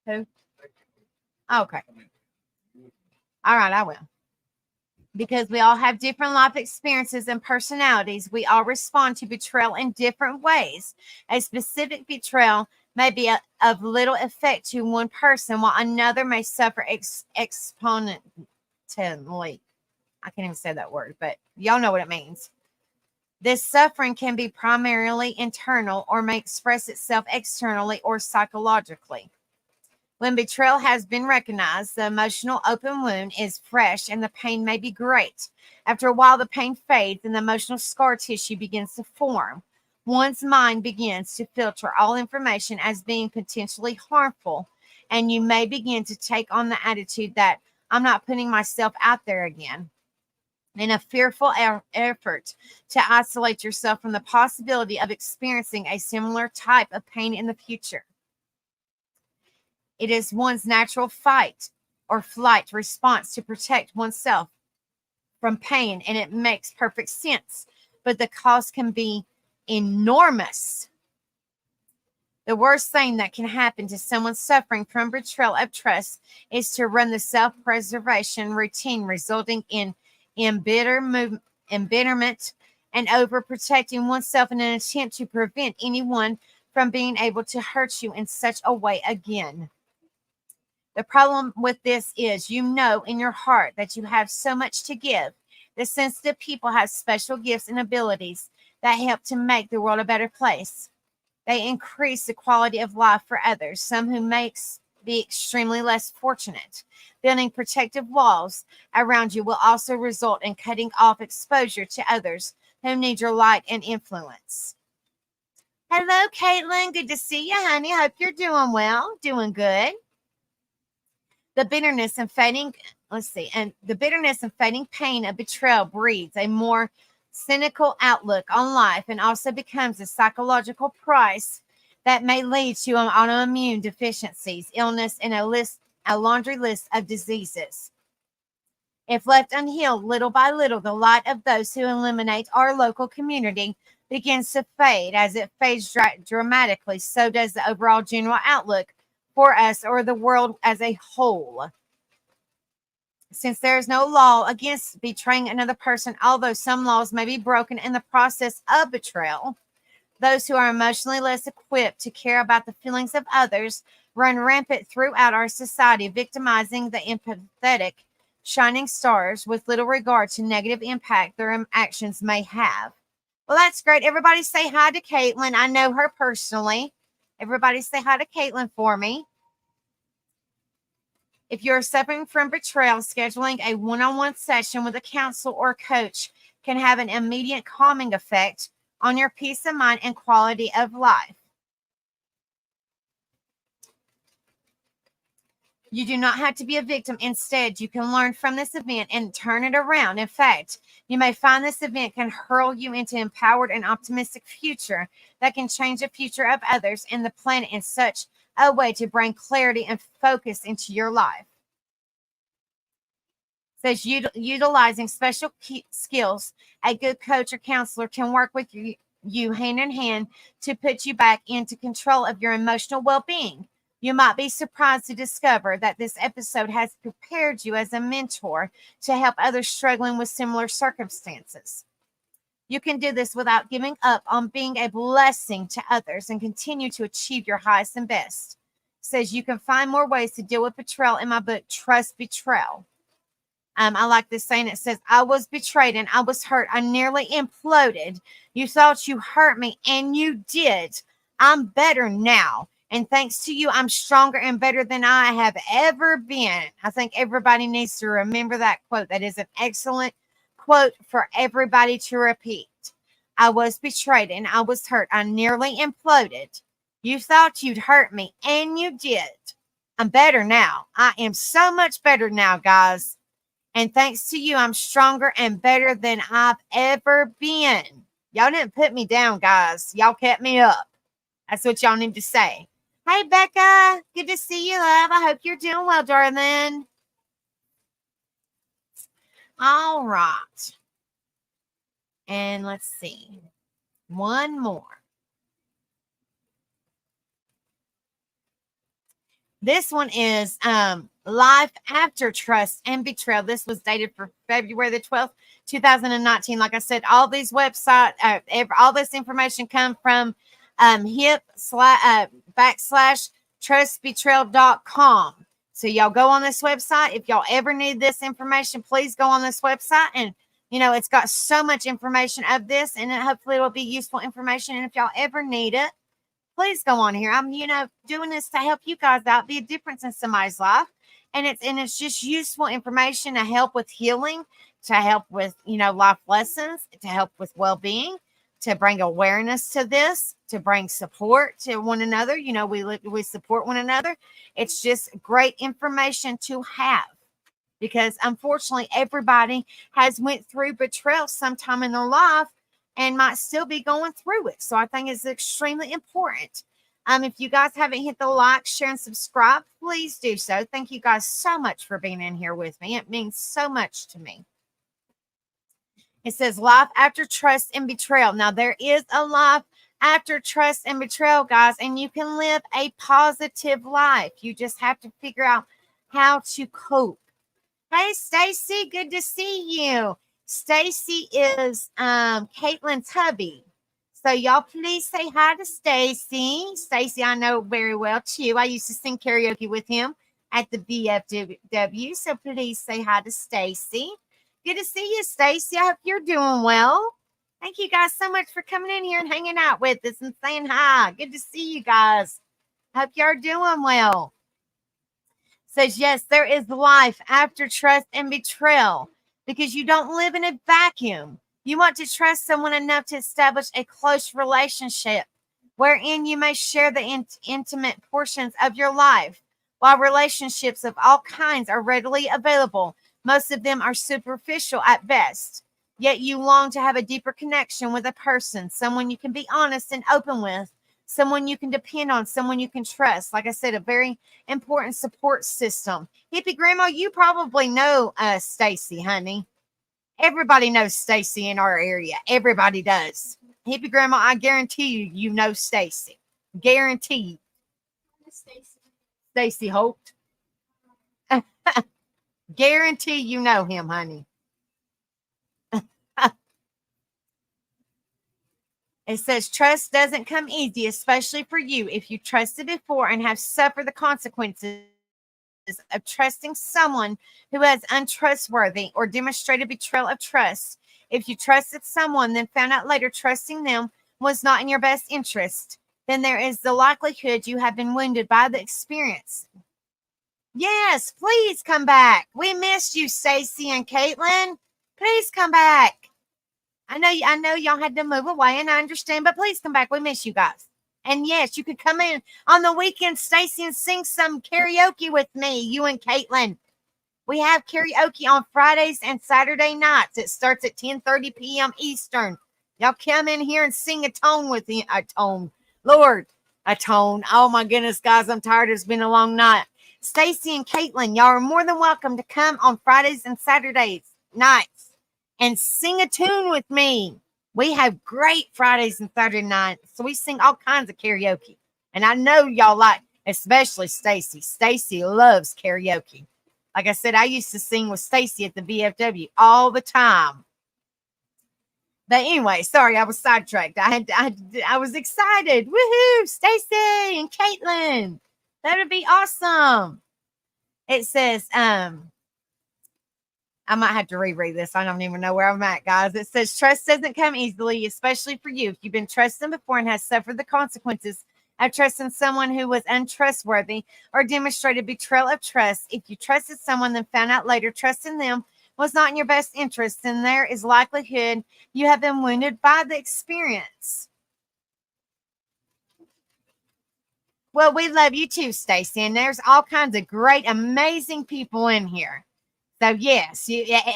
Who? Okay. All right, I will. Because we all have different life experiences and personalities, we all respond to betrayal in different ways. A specific betrayal may be of little effect to one person, while another may suffer exponentially. I can't even say that word, but y'all know what it means. This suffering can be primarily internal or may express itself externally or psychologically. When betrayal has been recognized, the emotional open wound is fresh and the pain may be great. After a while, the pain fades and the emotional scar tissue begins to form. One's mind begins to filter all information as being potentially harmful, and you may begin to take on the attitude that I'm not putting myself out there again. In a fearful effort to isolate yourself from the possibility of experiencing a similar type of pain in the future. It is one's natural fight or flight response to protect oneself from pain, and it makes perfect sense. But the cost can be enormous. The worst thing that can happen to someone suffering from betrayal of trust is to run the self-preservation routine, resulting in embitterment and overprotecting oneself in an attempt to prevent anyone from being able to hurt you in such a way again. The problem with this is you know in your heart that you have so much to give. The sensitive people have special gifts and abilities that help to make the world a better place. They increase the quality of life for others, some who makes be extremely less fortunate. Building protective walls around you will also result in cutting off exposure to others who need your light and influence. Hello, Caitlin. Good to see you, honey. Hope you're doing well. Doing good. The bitterness and fading pain of betrayal breeds a more cynical outlook on life and also becomes a psychological price that may lead to autoimmune deficiencies, illness, and a laundry list of diseases. If left unhealed, little by little, the light of those who eliminate our local community begins to fade. As it fades dramatically, so does the overall general outlook for us or the world as a whole. Since there is no law against betraying another person, although some laws may be broken in the process of betrayal, Those who are emotionally less equipped to care about the feelings of others run rampant throughout our society, victimizing the empathetic shining stars with little regard to negative impact their actions may have. Well, that's great. Everybody say hi to Caitlin. I know her personally. Everybody say hi to Caitlin for me. If you're suffering from betrayal, scheduling a one-on-one session with a counselor or coach can have an immediate calming effect on your peace of mind and quality of life. You do not have to be a victim. Instead, you can learn from this event and turn it around. In fact, you may find this event can hurl you into empowered and optimistic future that can change the future of others and the planet in such a way to bring clarity and focus into your life. It says utilizing special skills, a good coach or counselor can work with you hand in hand to put you back into control of your emotional well-being. You might be surprised to discover that this episode has prepared you as a mentor to help others struggling with similar circumstances. You can do this without giving up on being a blessing to others and continue to achieve your highest and best. It says you can find more ways to deal with betrayal in my book, Trust Betrayal. I like this saying. It says, I was betrayed and I was hurt. I nearly imploded. You thought you hurt me, and you did. I'm better now. And thanks to you, I'm stronger and better than I have ever been. I think everybody needs to remember that quote. That is an excellent quote for everybody to repeat. I was betrayed and I was hurt. I nearly imploded. You thought you'd hurt me, and you did. I'm better now. I am so much better now, guys. And thanks to you, I'm stronger and better than I've ever been. Y'all didn't put me down, guys. Y'all kept me up. That's what y'all need to say. Hey, Becca. Good to see you, love. I hope you're doing well, darling. All right. And let's see. One more. This one is Life After Trust and Betrayal. This was dated for February the 12th, 2019. Like I said, all these websites, all this information come from hip/trustbetrayal.com. So y'all go on this website. If y'all ever need this information, please go on this website. And, it's got so much information of this, and hopefully it'll be useful information. And if y'all ever need it, please go on here. I'm, doing this to help you guys out, be a difference in somebody's life. And it's just useful information to help with healing, to help with, life lessons, to help with well-being, to bring awareness to this, to bring support to one another. We support one another. It's just great information to have, because unfortunately everybody has went through betrayal sometime in their life and might still be going through it. So I think it's extremely important. If you guys haven't hit the like, share, and subscribe, please do so. Thank you guys so much for being in here with me. It means so much to me. It says life after trust and betrayal. Now, there is a life after trust and betrayal, guys, and you can live a positive life. You just have to figure out how to cope. Hey, Stacy, good to see you. Stacy is Caitlin's hubby. So y'all please say hi to Stacy. Stacy, I know very well too. I used to sing karaoke with him at the BFW. So please say hi to Stacy. Good to see you, Stacy. I hope you're doing well. Thank you guys so much for coming in here and hanging out with us and saying hi. Good to see you guys. Hope you're doing well. Says, yes, there is life after trust and betrayal, because you don't live in a vacuum. You want to trust someone enough to establish a close relationship wherein you may share the intimate portions of your life. While relationships of all kinds are readily available, most of them are superficial at best. Yet you long to have a deeper connection with a person, someone you can be honest and open with, someone you can depend on, someone you can trust. Like I said, a very important support system. Hippie Grandma, you probably know Stacy, honey. Everybody knows Stacy in our area. Everybody does. Hippie Grandma, I guarantee you know Stacy. Guaranteed. Stacy Holt. Guarantee you know him, honey. It says trust doesn't come easy, especially for you. If you trusted before and have suffered the consequences of trusting someone who is untrustworthy or demonstrated betrayal of trust, if you trusted someone, then found out later trusting them was not in your best interest, then there is the likelihood you have been wounded by the experience. Yes, please come back. We missed you, Stacy and Caitlin. Please come back. I know y'all had to move away, and I understand, but please come back. We miss you guys. And yes, you could come in on the weekend, Stacy, and sing some karaoke with me, you and Caitlin. We have karaoke on Fridays and Saturday nights. It starts at 10:30 p.m. Eastern. Y'all come in here and sing a tone with me. A tone. Lord, a tone. Oh my goodness, guys, I'm tired. It's been a long night. Stacy and Caitlin, y'all are more than welcome to come on Fridays and Saturdays nights and sing a tune with me. We have great Fridays and Saturday nights, so we sing all kinds of karaoke. And I know y'all like, especially Stacy. Stacy loves karaoke. Like I said, I used to sing with Stacy at the VFW all the time. But anyway, sorry, I was sidetracked. I was excited. Woohoo! Stacy and Caitlin. That would be awesome. It says, I might have to reread this. I don't even know where I'm at, guys. It says, trust doesn't come easily, especially for you. If you've been trusted before and has suffered the consequences of trusting someone who was untrustworthy or demonstrated betrayal of trust, if you trusted someone then found out later trusting them was not in your best interest, then there is likelihood you have been wounded by the experience. Well, we love you too, Stacy, and there's all kinds of great, amazing people in here. So yes,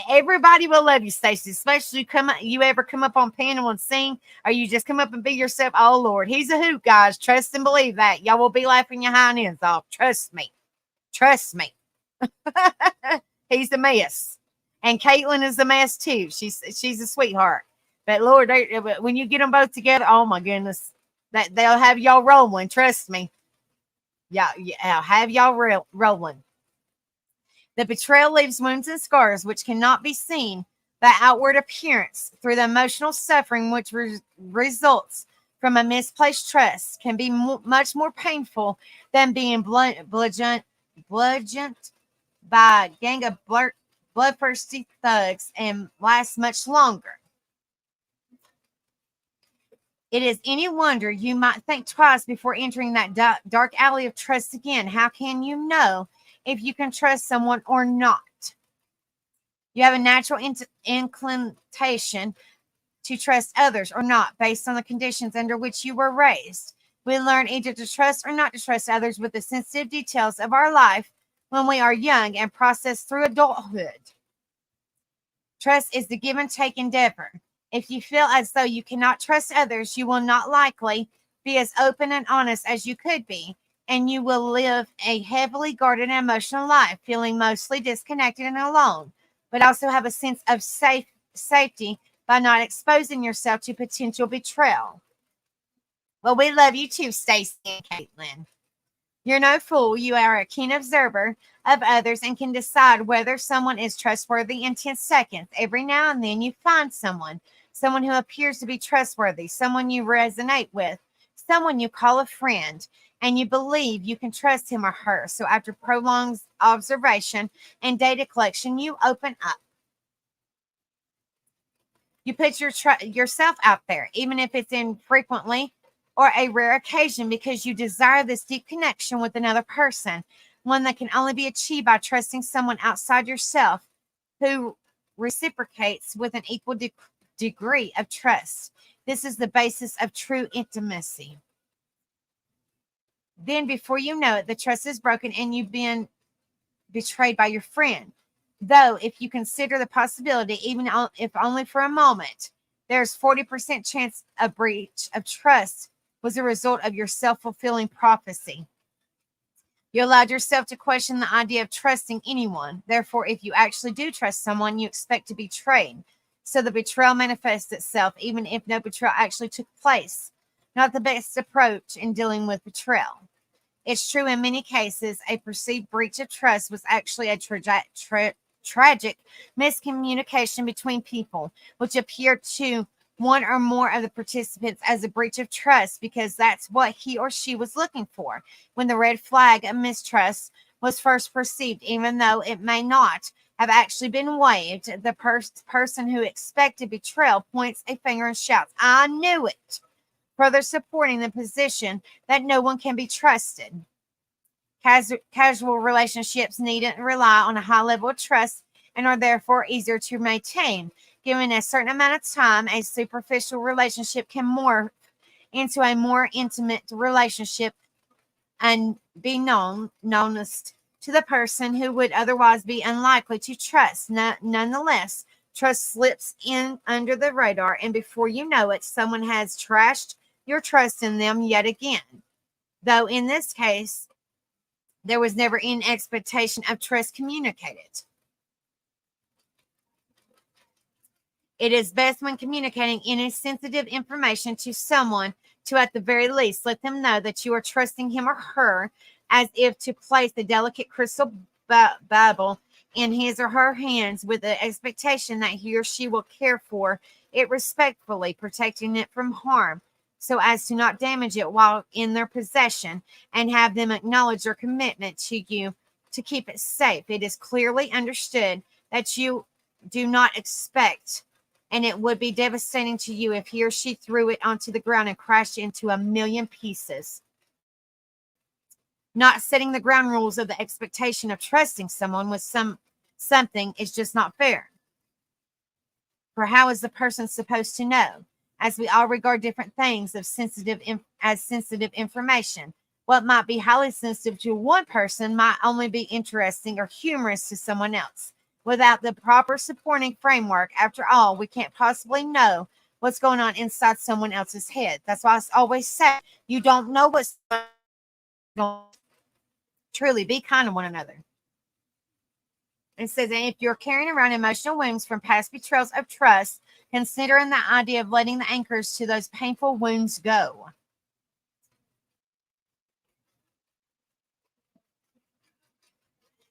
everybody will love you, Stacy. Especially you ever come up on panel and sing, or you just come up and be yourself. Oh Lord, he's a hoot, guys. Trust and believe that. Y'all will be laughing your hind ends off. Trust me. Trust me. He's a mess, and Caitlin is a mess too. She's a sweetheart. But Lord, when you get them both together, oh my goodness, that they'll have y'all rolling. Trust me. Yeah, I'll have y'all rolling. The betrayal leaves wounds and scars which cannot be seen by outward appearance. Through the emotional suffering which results from a misplaced trust can be much more painful than being bludgeoned by a gang of bloodthirsty thugs and lasts much longer. It is any wonder you might think twice before entering that dark alley of trust again. How can you know if you can trust someone or not? You have a natural inclination to trust others or not based on the conditions under which you were raised. We learn either to trust or not to trust others with the sensitive details of our life when we are young and process through adulthood. Trust is the give and take endeavor. If you feel as though you cannot trust others, you will not likely be as open and honest as you could be, and you will live a heavily guarded and emotional life, feeling mostly disconnected and alone, but also have a sense of safety by not exposing yourself to potential betrayal. Well, we love you too, Stacy and Caitlin. You're no fool. You are a keen observer of others and can decide whether someone is trustworthy in 10 seconds. Every now and then you find someone who appears to be trustworthy, someone you resonate with, someone you call a friend, and you believe you can trust him or her. So after prolonged observation and data collection, you open up. You put yourself out there, even if it's infrequently or a rare occasion, because you desire this deep connection with another person, one that can only be achieved by trusting someone outside yourself who reciprocates with an equal degree of trust. This is the basis of true intimacy. Then, before you know it, the trust is broken and you've been betrayed by your friend. Though, if you consider the possibility, even if only for a moment, there's 40% chance a breach of trust was a result of your self-fulfilling prophecy. You allowed yourself to question the idea of trusting anyone. Therefore, if you actually do trust someone, you expect to be betrayed. So the betrayal manifests itself, even if no betrayal actually took place. Not the best approach in dealing with betrayal. It's true in many cases, a perceived breach of trust was actually a tragic miscommunication between people, which appeared to one or more of the participants as a breach of trust because that's what he or she was looking for when the red flag of mistrust was first perceived, even though it may not have actually been waved. The person who expected betrayal points a finger and shouts, "I knew it," further supporting the position that no one can be trusted. Casual relationships needn't rely on a high level of trust and are therefore easier to maintain. Given a certain amount of time, a superficial relationship can morph into a more intimate relationship and be known to the person who would otherwise be unlikely to trust. Nonetheless, trust slips in under the radar, and before you know it, someone has trashed your trust in them yet again. Though in this case, there was never any expectation of trust communicated. It is best when communicating any sensitive information to someone to, at the very least, let them know that you are trusting him or her, as if to place the delicate crystal bauble in his or her hands with the expectation that he or she will care for it respectfully, protecting it from harm so as to not damage it while in their possession, and have them acknowledge their commitment to you to keep it safe. It is clearly understood that you do not expect, and it would be devastating to you if he or she threw it onto the ground and crashed into a million pieces. Not setting the ground rules of the expectation of trusting someone with something is just not fair. For how is the person supposed to know? As we all regard different things as sensitive information, what might be highly sensitive to one person might only be interesting or humorous to someone else. Without the proper supporting framework, after all, we can't possibly know what's going on inside someone else's head. That's why I always say you don't know what's going on. Truly, be kind to one another. It says, and if you're carrying around emotional wounds from past betrayals of trust, considering the idea of letting the anchors to those painful wounds go.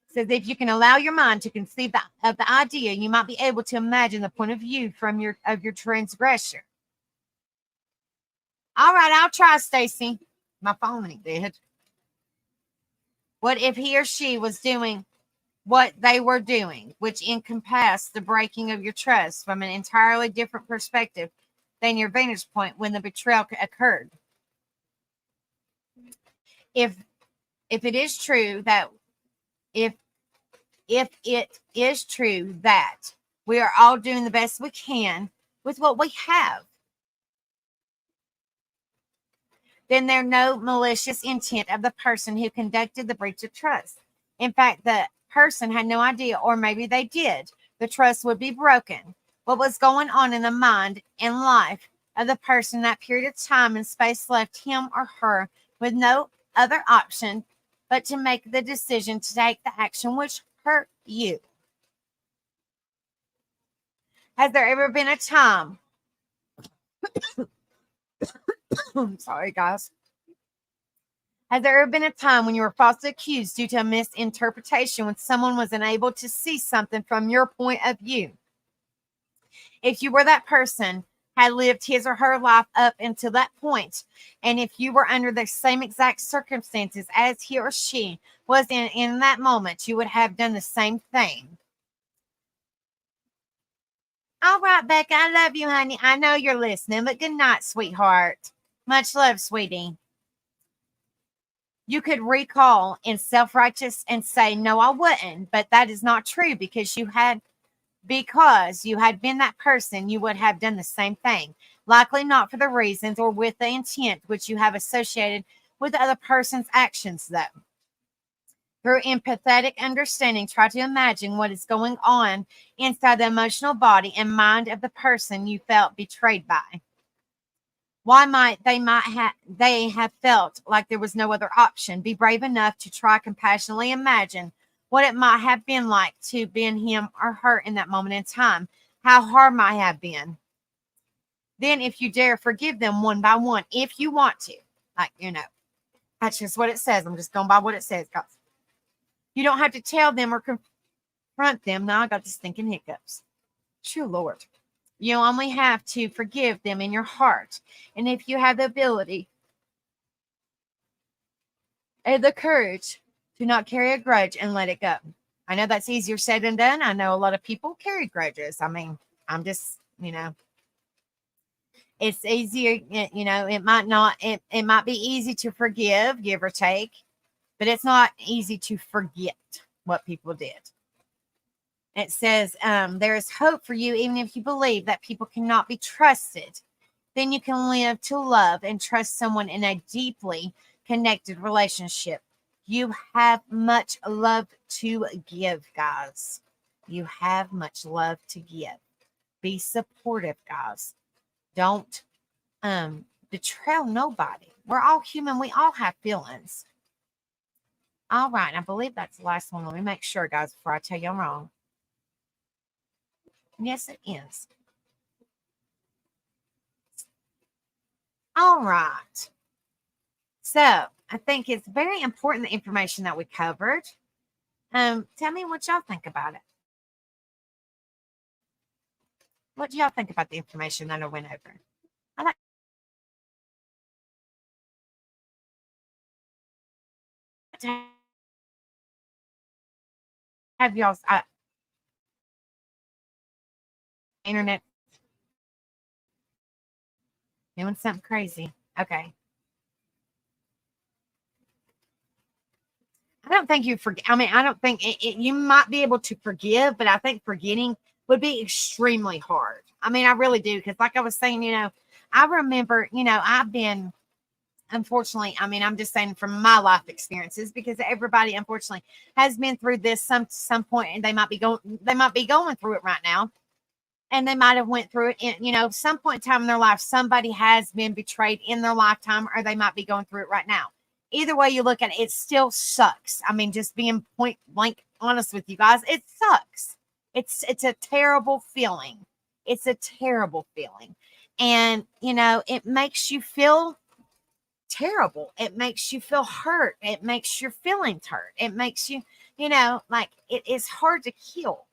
It says, if you can allow your mind to conceive of the idea, you might be able to imagine the point of view from your transgressor. All right, I'll try, Stacy. My phone ain't dead. What if he or she was doing what they were doing, which encompassed the breaking of your trust from an entirely different perspective than your vantage point when the betrayal occurred? If it is true that if it is true that we are all doing the best we can with what we have, then there's no malicious intent of the person who conducted the breach of trust. In fact, the person had no idea, or maybe they did. The trust would be broken. What was going on in the mind and life of the person that period of time and space left him or her with no other option but to make the decision to take the action which hurt you. Has there ever been a time? Sorry, guys. Has there ever been a time when you were falsely accused due to a misinterpretation when someone was unable to see something from your point of view? If you were that person, had lived his or her life up until that point, and if you were under the same exact circumstances as he or she was in that moment, you would have done the same thing. All right, Becca, I love you, honey. I know you're listening, but good night, sweetheart. Much love, sweetie. You could recall in self-righteous and say, no, I wouldn't, but that is not true because you had been that person, you would have done the same thing. Likely not for the reasons or with the intent which you have associated with the other person's actions, though. Through empathetic understanding, try to imagine what is going on inside the emotional body and mind of the person you felt betrayed by. Why might they have felt like there was no other option? Be brave enough to try compassionately imagine what it might have been like to been him or her in that moment in time. How hard might have been. Then, if you dare, forgive them one by one, if you want to. That's just what it says. I'm just going by what it says, guys. You don't have to tell them or confront them. Now I got this thinking hiccups. True Lord. You only have to forgive them in your heart. And if you have the ability and the courage to not carry a grudge and let it go. I know that's easier said than done. I know a lot of people carry grudges. I mean, I'm just, it's easier, it might not, it might be easy to forgive, give or take, but it's not easy to forget what people did. It says, there is hope for you, even if you believe that people cannot be trusted. Then you can live to love and trust someone in a deeply connected relationship. You have much love to give, guys. You have much love to give. Be supportive, guys. Don't betray nobody. We're all human. We all have feelings. All right. I believe that's the last one. Let me make sure, guys, before I tell you I'm wrong. Yes, it is. All right. So I think it's very important, the information that we covered. Tell me what y'all think about it. What do y'all think about the information that I went over? I like to have y'all's internet doing something crazy. Okay. I don't think I don't think you might be able to forgive, but I think forgetting would be extremely hard. I mean, I really do. Because like I was saying, I remember, I've been, unfortunately, I mean, I'm just saying from my life experiences, because everybody unfortunately has been through this some point, and they might be going through it right now, and they might have went through it in, some point in time in their life. Somebody has been betrayed in their lifetime, or they might be going through it right now. Either way you look at it, it still sucks. I mean, just being point blank honest with you guys, it sucks. It's a terrible feeling. It's a terrible feeling. And it makes you feel terrible. It makes you feel hurt. It makes your feelings hurt. It makes you, like, it is hard to heal.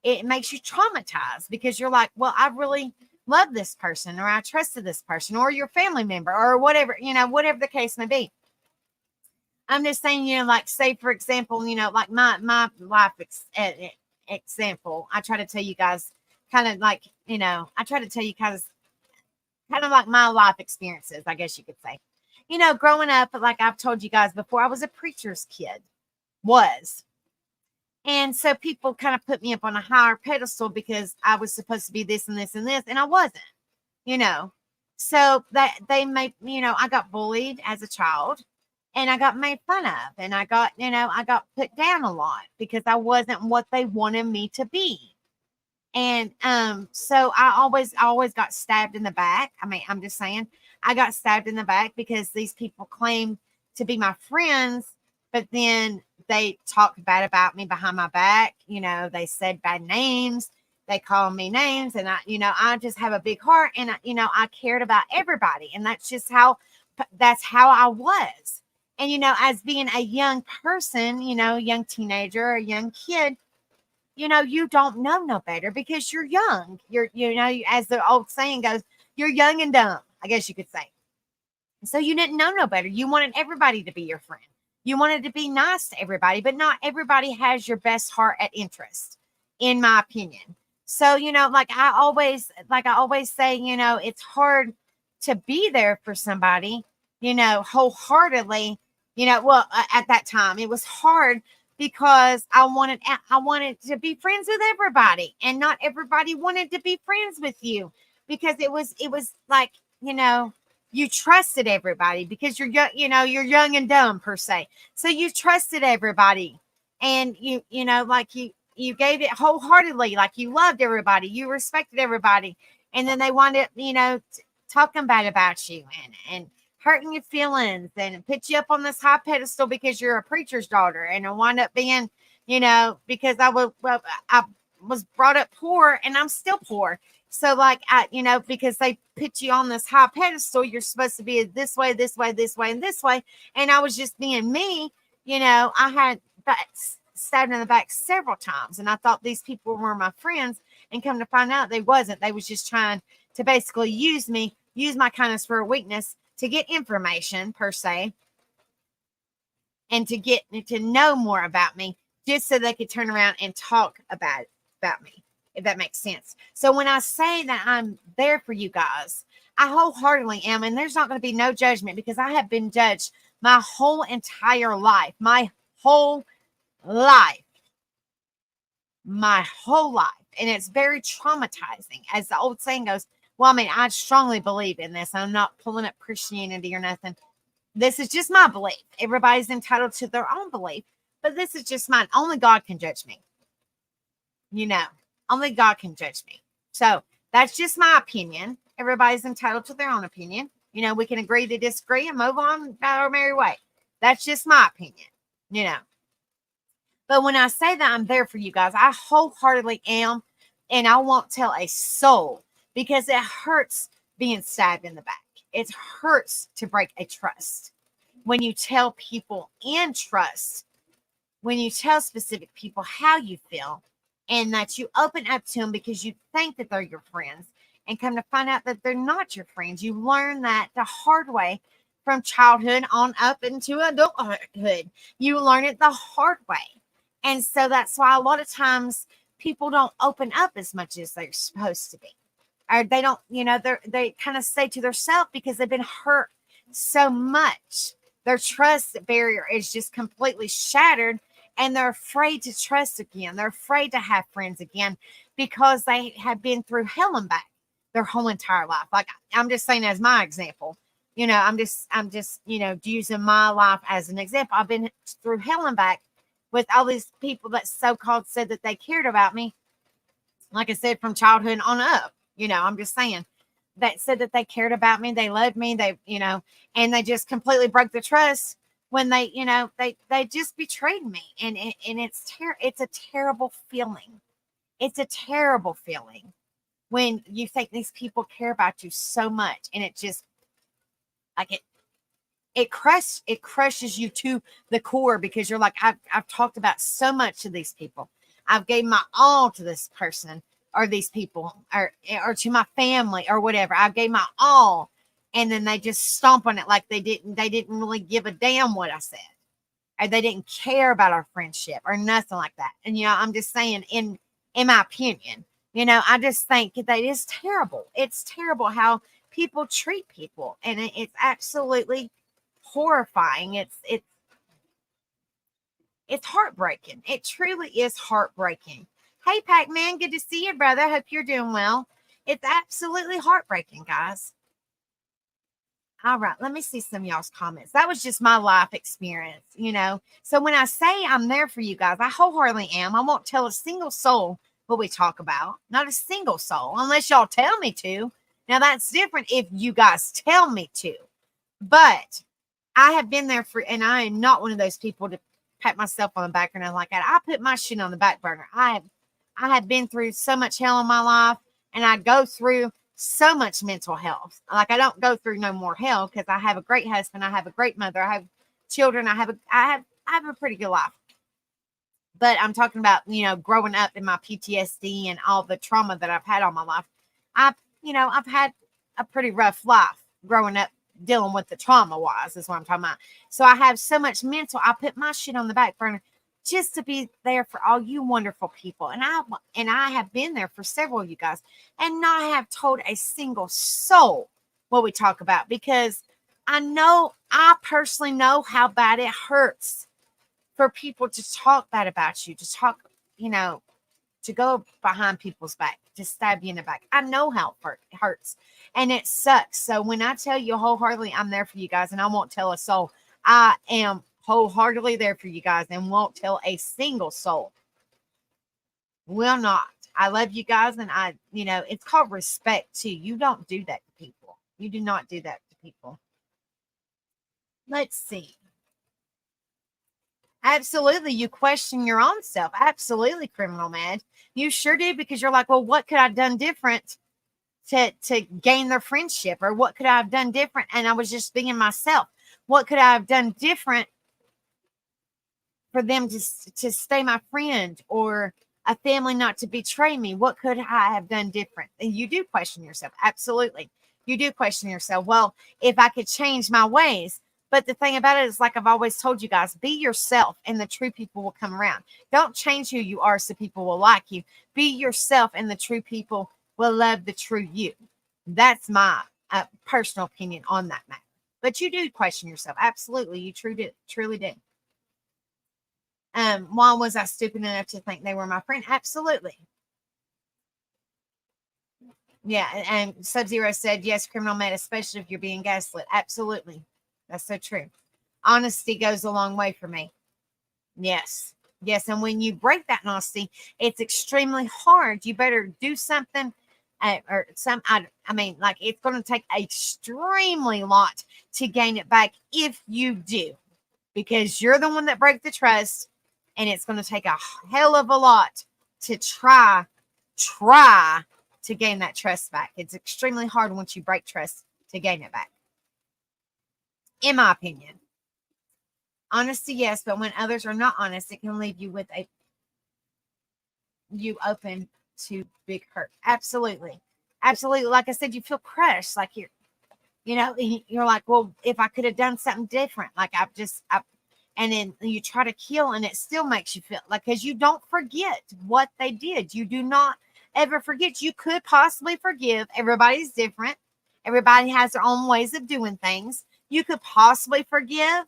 It makes you traumatized, because you're like, well, I really love this person, or I trusted this person, or your family member, or whatever, whatever the case may be. I'm just saying, like, say for example, like my life example. I try to tell you guys kind of like, I try to tell you kind of like my life experiences, I guess you could say. Growing up, like I've told you guys before, I was a preacher's kid. And so people kind of put me up on a higher pedestal because I was supposed to be this and this and this, and I wasn't, you know. So that they made, I got bullied as a child, and I got made fun of, and I got put down a lot because I wasn't what they wanted me to be. And so I always got stabbed in the back. I mean, I'm just saying, I got stabbed in the back because these people claimed to be my friends, but then they talked bad about me behind my back. They said bad names. They called me names, and I just have a big heart, and I cared about everybody, and that's how I was. And as being a young person, young teenager, a young kid, you don't know no better because you're young. As the old saying goes, you're young and dumb, I guess you could say. So you didn't know no better. You wanted everybody to be your friend. You wanted to be nice to everybody, but not everybody has your best heart at interest, in my opinion. So, like I always say, it's hard to be there for somebody, wholeheartedly, well, at that time it was hard because I wanted to be friends with everybody, and not everybody wanted to be friends with you, because it was like, you trusted everybody because you're young, you're young and dumb per se. So you trusted everybody, and like you gave it wholeheartedly, like you loved everybody, you respected everybody, and then they wanted, talking bad about you and hurting your feelings and put you up on this high pedestal because you're a preacher's daughter. And I wind up being, because I was brought up poor, and I'm still poor. So like, because they put you on this high pedestal, you're supposed to be this way, this way, this way, and this way. And I was just being me. I had stabbed in the back several times, and I thought these people were my friends. And come to find out, they wasn't. They was just trying to basically use me, use my kindness for a weakness to get information per se, and to get to know more about me, just so they could turn around and talk about me, if that makes sense. So when I say that I'm there for you guys, I wholeheartedly am, and there's not going to be no judgment, because I have been judged my whole entire life, my whole life, and it's very traumatizing. As the old saying goes, well, I mean, I strongly believe in this. I'm not pulling up Christianity or nothing. This is just my belief. Everybody's entitled to their own belief, but this is just mine. Only God can judge me. Only God can judge me. So that's just my opinion. Everybody's entitled to their own opinion. We can agree to disagree and move on about our merry way. That's just my opinion. But when I say that I'm there for you guys, I wholeheartedly am, and I won't tell a soul, because it hurts being stabbed in the back. It hurts to break a trust. When you tell people in trust, when you tell specific people how you feel, and that you open up to them because you think that they're your friends, and come to find out that they're not your friends. You learn that the hard way from childhood on up into adulthood. You learn it the hard way. And so that's why a lot of times people don't open up as much as they're supposed to be. Or they don't, they kind of stay to themselves because they've been hurt so much. Their trust barrier is just completely shattered, and they're afraid to trust again. They're afraid to have friends again because they have been through hell and back their whole entire life. Like, I'm just saying as my example, I'm just, using my life as an example. I've been through hell and back with all these people that so-called said that they cared about me. Like I said, from childhood on up, I'm just saying, that said that they cared about me. They loved me. They, and they just completely broke the trust when they, they just betrayed me. And it's a terrible feeling. It's a terrible feeling when you think these people care about you so much, and it just, like, it crushes you to the core, because you're like, I've talked about so much to these people. I've gave my all to this person or these people, or to my family or whatever. I gave my all, and then they just stomp on it like they didn't really give a damn what I said, or they didn't care about our friendship or nothing like that. And I'm just saying, in my opinion, I just think that it's terrible. It's terrible how people treat people, and it's absolutely horrifying. It's heartbreaking. It truly is heartbreaking. Hey, Pac-Man, good to see you, brother. Hope you're doing well. It's absolutely heartbreaking, guys. All right, let me see some of y'all's comments. That was just my life experience, So when I say I'm there for you guys, I wholeheartedly am. I won't tell a single soul what we talk about. Not a single soul, unless y'all tell me to. Now, that's different if you guys tell me to. But I have been there and I am not one of those people to pat myself on the back or nothing like that. I put my shit on the back burner. I have been through so much hell in my life, and I go through so much mental health. Like, I don't go through no more hell, because I have a great husband. I have a great mother. I have children. I have a pretty good life. But I'm talking about, growing up in my PTSD and all the trauma that I've had all my life. I've had a pretty rough life growing up, dealing with the trauma wise, is what I'm talking about. So I have so much mental. I put my shit on the back burner just to be there for all you wonderful people. And I have been there for several of you guys, and not have told a single soul what we talk about, because I personally know how bad it hurts for people to talk bad about you, to talk, to go behind people's back, to stab you in the back. I know how it hurts, and it sucks. So when I tell you wholeheartedly I'm there for you guys, and I won't tell a soul, I am wholeheartedly there for you guys, and won't tell a single soul. Will not. I love you guys, and it's called respect too. You don't do that to people. You do not do that to people. Let's see. Absolutely. You question your own self. Absolutely, Criminal Mad. You sure do, because you're like, well, what could I have done different to gain their friendship? Or what could I have done different? And I was just being myself. What could I have done different for them to stay my friend? Or a family not to betray me. What could I have done different? And you do question yourself. Absolutely. You do question yourself. Well, if I could change my ways. But the thing about it is, like I've always told you guys, be yourself and the true people will come around. Don't change who you are so people will like you. Be yourself and the true people will love the true you. That's my personal opinion on that matter. But you do question yourself. Absolutely. You truly did. Why was I stupid enough to think they were my friend? Absolutely. Yeah. And Sub Zero said, yes, criminal mad, especially if you're being gaslit. Absolutely. That's so true. Honesty goes a long way for me. Yes. Yes. And when you break that honesty, it's extremely hard. You better do something. I mean, like it's going to take extremely lot to gain it back if you do, because you're the one that broke the trust, and it's going to take a hell of a lot to try to gain that trust back. It's extremely hard once you break trust to gain it back, in my opinion. Honesty, yes, but when others are not honest, it can leave you with you open to big hurt. Absolutely. Absolutely. Like I said, you feel crushed, like you're like, well, if I could have done something different, like and then you try to kill, and it still makes you feel like, because you don't forget what they did. You do not ever forget. You could possibly forgive. Everybody's different. Everybody has their own ways of doing things. You could possibly forgive,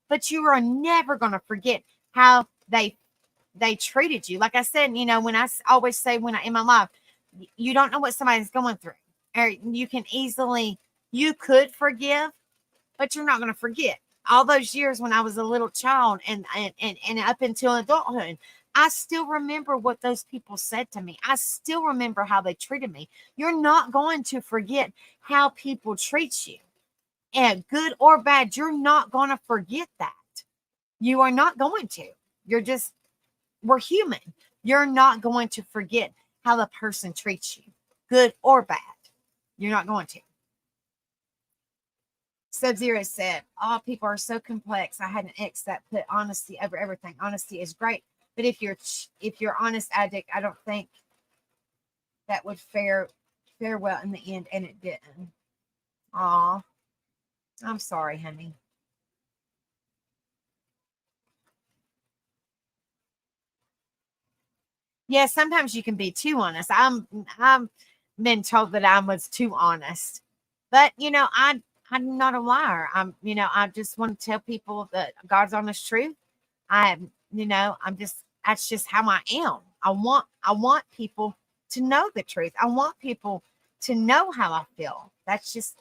but you are never going to forget how they treated you. Like I said, when always say when I in my life, you don't know what somebody's going through. Or you could forgive, but you're not going to forget all those years when I was a little child and up until adulthood. I still remember what those people said to me. I still remember how they treated me. You're not going to forget how people treat you, and good or bad. You're not going to forget that. You are not going to. We're human. You're not going to forget how the person treats you, good or bad. You're not going to. Sub-Zero said, all people are so complex. I had an ex that put honesty over everything. Honesty is great, but if you're honest addict, I don't think that would fare well in the end, and it didn't. Aw, I'm sorry, honey. Yeah, sometimes you can be too honest. I'm been told that I was too honest, but I'm not a liar. I just want to tell people that God's honest truth. I'm just that's just how I am. I want people to know the truth. I want people to know how I feel. That's just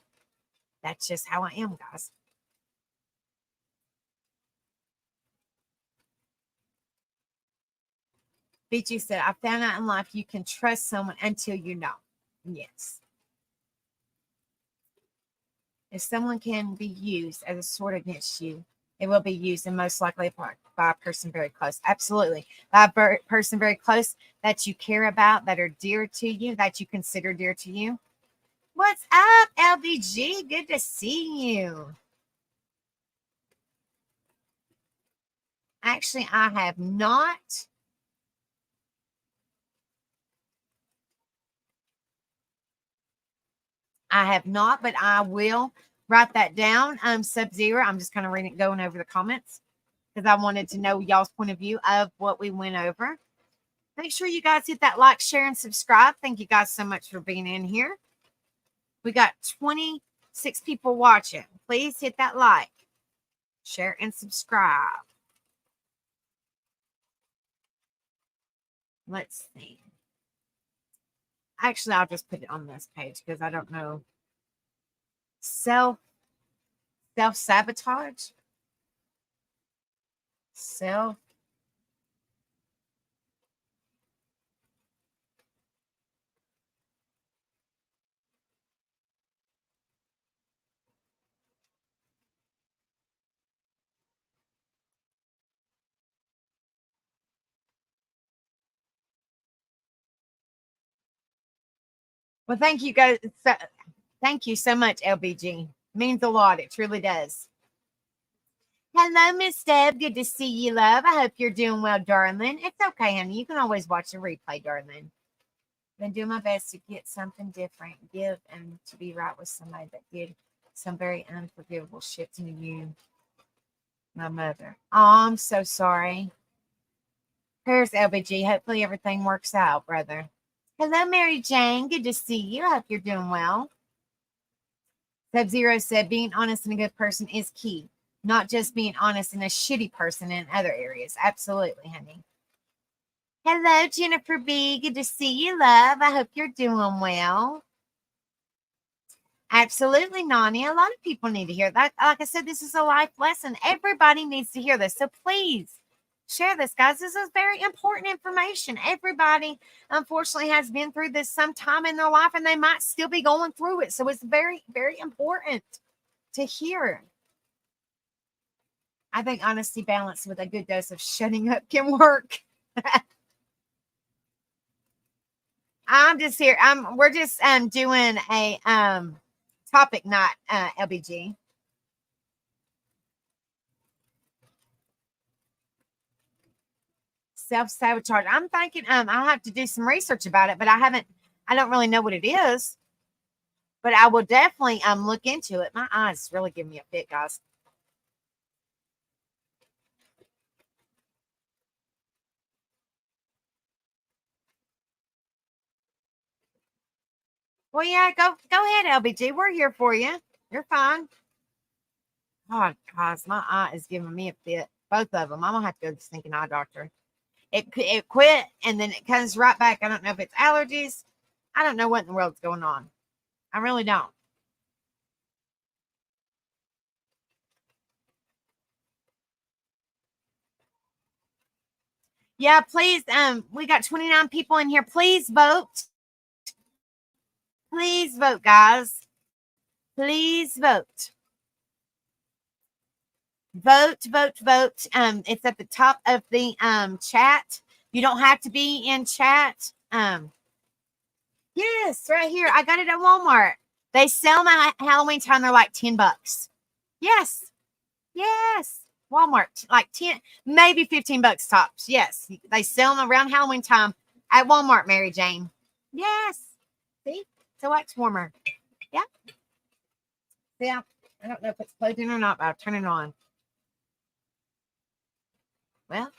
how I am, guys. BG said, I found out in life you can trust someone until you know. Yes. If someone can be used as a sword against you, it will be used and most likely by a person very close. Absolutely. By a person very close that you care about, that are dear to you, that you consider dear to you. What's up, LBG? Good to see you. Actually, I have not. I have not, but I will write that down. Sub-Zero. I'm just kind of going over the comments because I wanted to know y'all's point of view of what we went over. Make sure you guys hit that like, share, and subscribe. Thank you guys so much for being in here. We got 26 people watching. Please hit that like, share, and subscribe. Let's see. Actually, I'll just put it on this page because I don't know. Self-sabotage. Self. Well, thank you guys. Thank you so much, LBG. Means a lot. It truly does. Hello, Miss Deb. Good to see you, love. I hope you're doing well, darling. It's okay, honey. You can always watch the replay, darling. Been doing my best to get something different, give, and to be right with somebody that did some very unforgivable shit to you, my mother. Oh, I'm so sorry. Prayers, LBG. Hopefully everything works out, brother. Hello, Mary Jane. Good to see you. I hope you're doing well. Sub-Zero said, being honest and a good person is key. Not just being honest and a shitty person in other areas. Absolutely, honey. Hello, Jennifer B. Good to see you, love. I hope you're doing well. Absolutely, Nani. A lot of people need to hear that. Like I said, this is a life lesson. Everybody needs to hear this. So please share this, guys. This is very important information. Everybody, unfortunately, has been through this sometime in their life, and they might still be going through it. So it's very, very important to hear. I think honesty balanced with a good dose of shutting up can work. I'm just here. We're just doing a topic night, LBG. Self-sabotage. I'm thinking I'll have to do some research about it, but I don't really know what it is. But I will definitely look into it. My eyes really give me a fit, guys. Well, yeah, go ahead, LBG. We're here for you. You're fine. God, guys, my eye is giving me a fit. Both of them. I'm gonna have to go to the stinking eye doctor. It quit and then it comes right back. I don't know if it's allergies. I don't know what in the world's going on. I really don't. Yeah, please. We got 29 people in here. Please vote. Please vote, guys. Please vote. Vote. It's at the top of the chat. You don't have to be in chat. Yes, right here. I got it at Walmart. They sell them at Halloween time. They're like $10. Yes. Yes. Walmart, like 10, maybe $15 tops. Yes. They sell them around Halloween time at Walmart, Mary Jane. Yes. See? It's a wax warmer. Yeah. Yeah. I don't know if it's plugged in or not, but I'll turn it on. Well,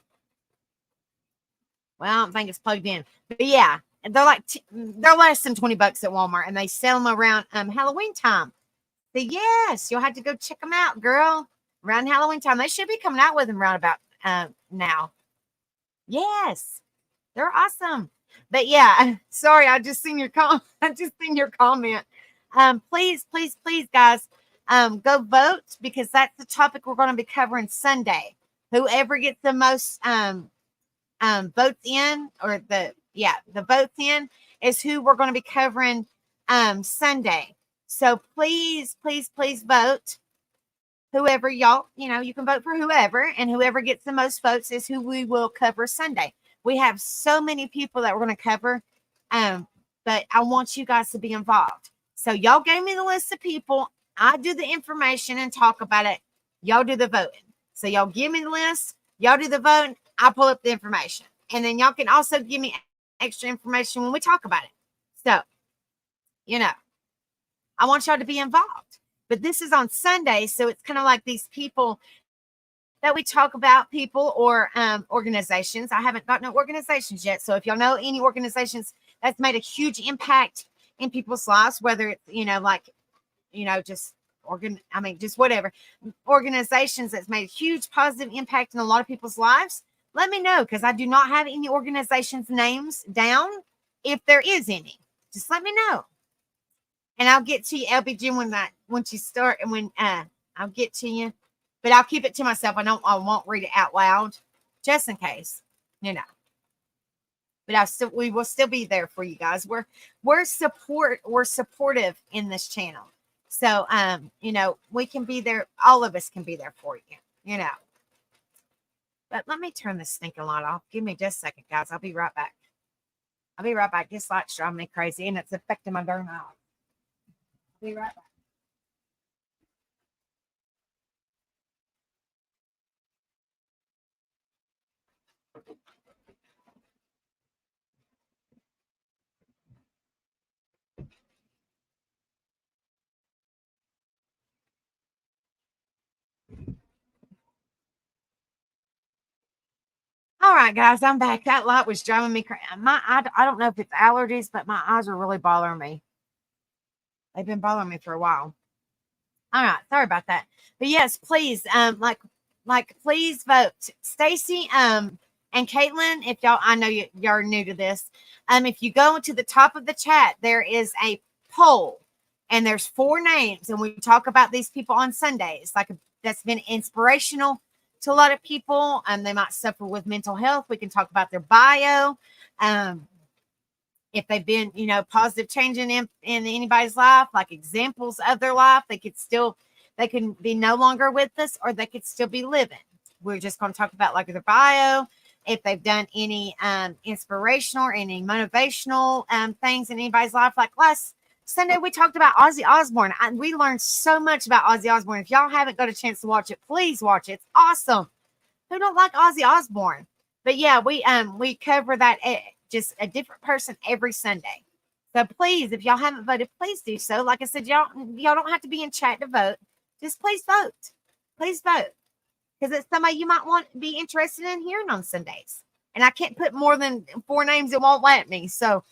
I don't think it's plugged in. But yeah, they're they're less than $20 at Walmart, and they sell them around Halloween time. So yes, you'll have to go check them out, girl. Around Halloween time, they should be coming out with them around about now. Yes, they're awesome. But yeah, sorry, I just seen your comment. Please, guys, go vote because that's the topic we're going to be covering Sunday. Whoever gets the most votes in, or the votes in is who we're going to be covering Sunday. So please vote. Whoever y'all, you can vote for whoever, and whoever gets the most votes is who we will cover Sunday. We have so many people that we're going to cover, but I want you guys to be involved. So y'all gave me the list of people. I do the information and talk about it. Y'all do the voting. So y'all give me the list. Y'all do the vote. I pull up the information, and then y'all can also give me extra information when we talk about it. So, I want y'all to be involved. But this is on Sunday, so it's kind of like these people that we talk about, people or organizations. I haven't got no organizations yet. So if y'all know any organizations that's made a huge impact in people's lives, whether it's, just whatever organizations that's made a huge positive impact in a lot of people's lives, let me know, because I do not have any organizations' names down. If there is any, just let me know. And I'll get to you, LBG, once you start, and when I'll get to you, but I'll keep it to myself. I won't read it out loud, just in case, But we will still be there for you guys. We're supportive in this channel, so we can be there. All of us can be there for you, But let me turn this stinking light off. Give me just a second, guys. I'll be right back. This light's driving me crazy, and it's affecting my darn eye. Be right back. right, guys, I'm back. That light was driving me crazy. I don't know if it's allergies, but my eyes are really bothering me. They've been bothering me for a while. All right, sorry about that. But yes, please, please vote. Stacy, and Caitlin, if y'all, I know y'all are new to this. If you go to the top of the chat, there is a poll, and there's 4 names, and we talk about these people on Sundays. Like that's been inspirational to a lot of people. They might suffer with mental health. We can talk about their bio. If they've been, positive changing in anybody's life, like examples of their life, they can be no longer with us, or they could still be living. We're just going to talk about like their bio, if they've done any inspirational or any motivational things in anybody's life. Like last Sunday, we talked about Ozzy Osbourne. We learned so much about Ozzy Osbourne. If y'all haven't got a chance to watch it, please watch it. It's awesome. Who don't like Ozzy Osbourne? But yeah, we cover that. Just a different person every Sunday. So please, if y'all haven't voted, please do so. Like I said, y'all don't have to be in chat to vote. Just please vote. Please vote. Because it's somebody you might want to be interested in hearing on Sundays. And I can't put more than 4 names. It won't let me. So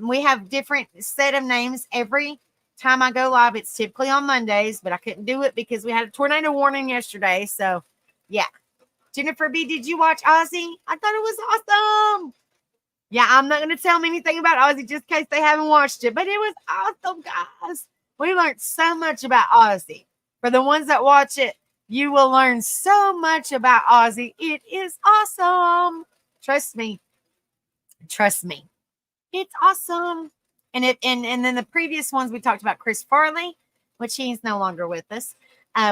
we have different set of names every time I go live. It's typically on Mondays, but I couldn't do it because we had a tornado warning yesterday. So yeah. Jennifer B, did you watch Ozzy? I thought it was awesome. Yeah, I'm not going to tell them anything about Ozzy just in case they haven't watched it, but it was awesome, guys. We learned so much about Ozzy. For the ones that watch it, you will learn so much about Ozzy. It is awesome. Trust me. Trust me. It's awesome. And then the previous ones, we talked about Chris Farley, which he's no longer with us.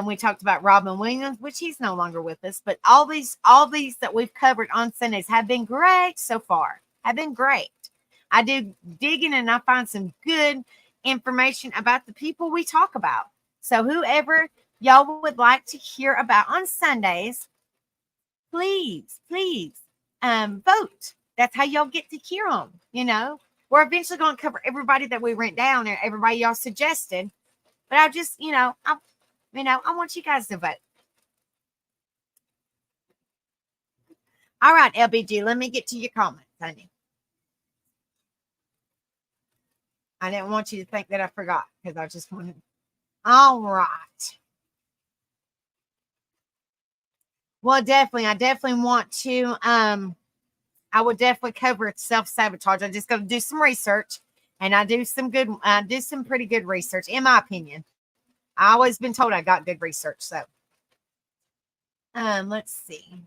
We talked about Robin Williams, which he's no longer with us. But all these that we've covered on Sundays have been great so far. Have been great. I do digging and I find some good information about the people we talk about. So whoever y'all would like to hear about on Sundays, please vote. That's how y'all get to hear them. We're eventually going to cover everybody that we went down and everybody y'all suggested. But I just, I want you guys to vote. All right, LBG, let me get to your comments, honey. I didn't want you to think that I forgot because I just wanted. All right. Well, definitely. I definitely want to. I would definitely cover self-sabotage. I just got to do some research, and I do some pretty good research, in my opinion. I always been told I got good research. So, let's see.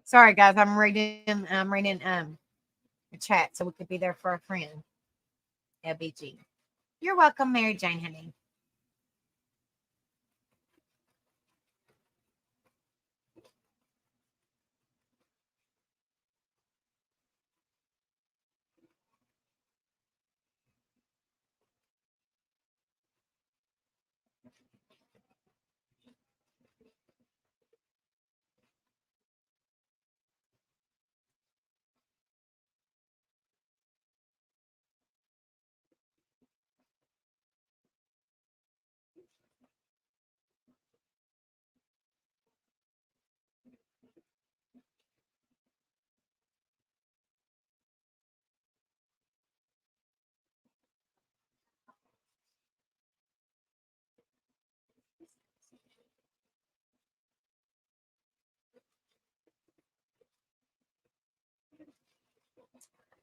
Sorry, guys. I'm reading a chat so we could be there for a friend. LBG. You're welcome, Mary Jane, honey.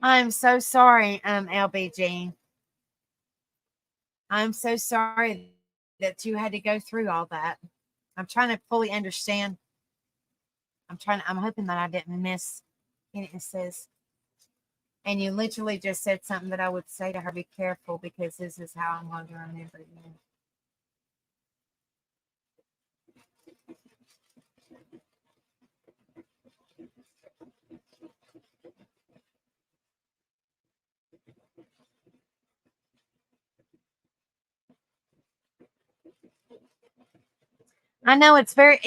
I'm so sorry, LBG. I'm so sorry that you had to go through all that. I'm trying to fully understand. I'm hoping that I didn't miss. And it says, and you literally just said something that I would say to her, be careful because this is how I'm going to remember you. I know it's very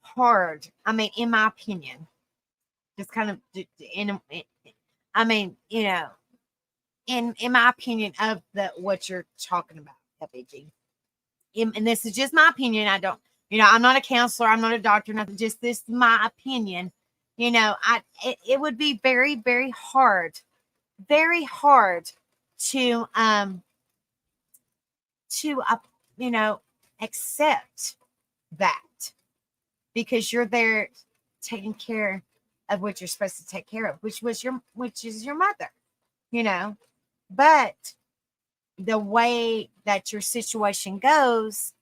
hard. I mean, in my opinion, just kind of I mean, in my opinion of the what you're talking about, FAG. And this is just my opinion. I don't, I'm not a counselor, I'm not a doctor, nothing. Just this is my opinion. It would be very, very hard to to uh, you know accept that, because you're there taking care of what you're supposed to take care of, which is your mother, you know. But the way that your situation goes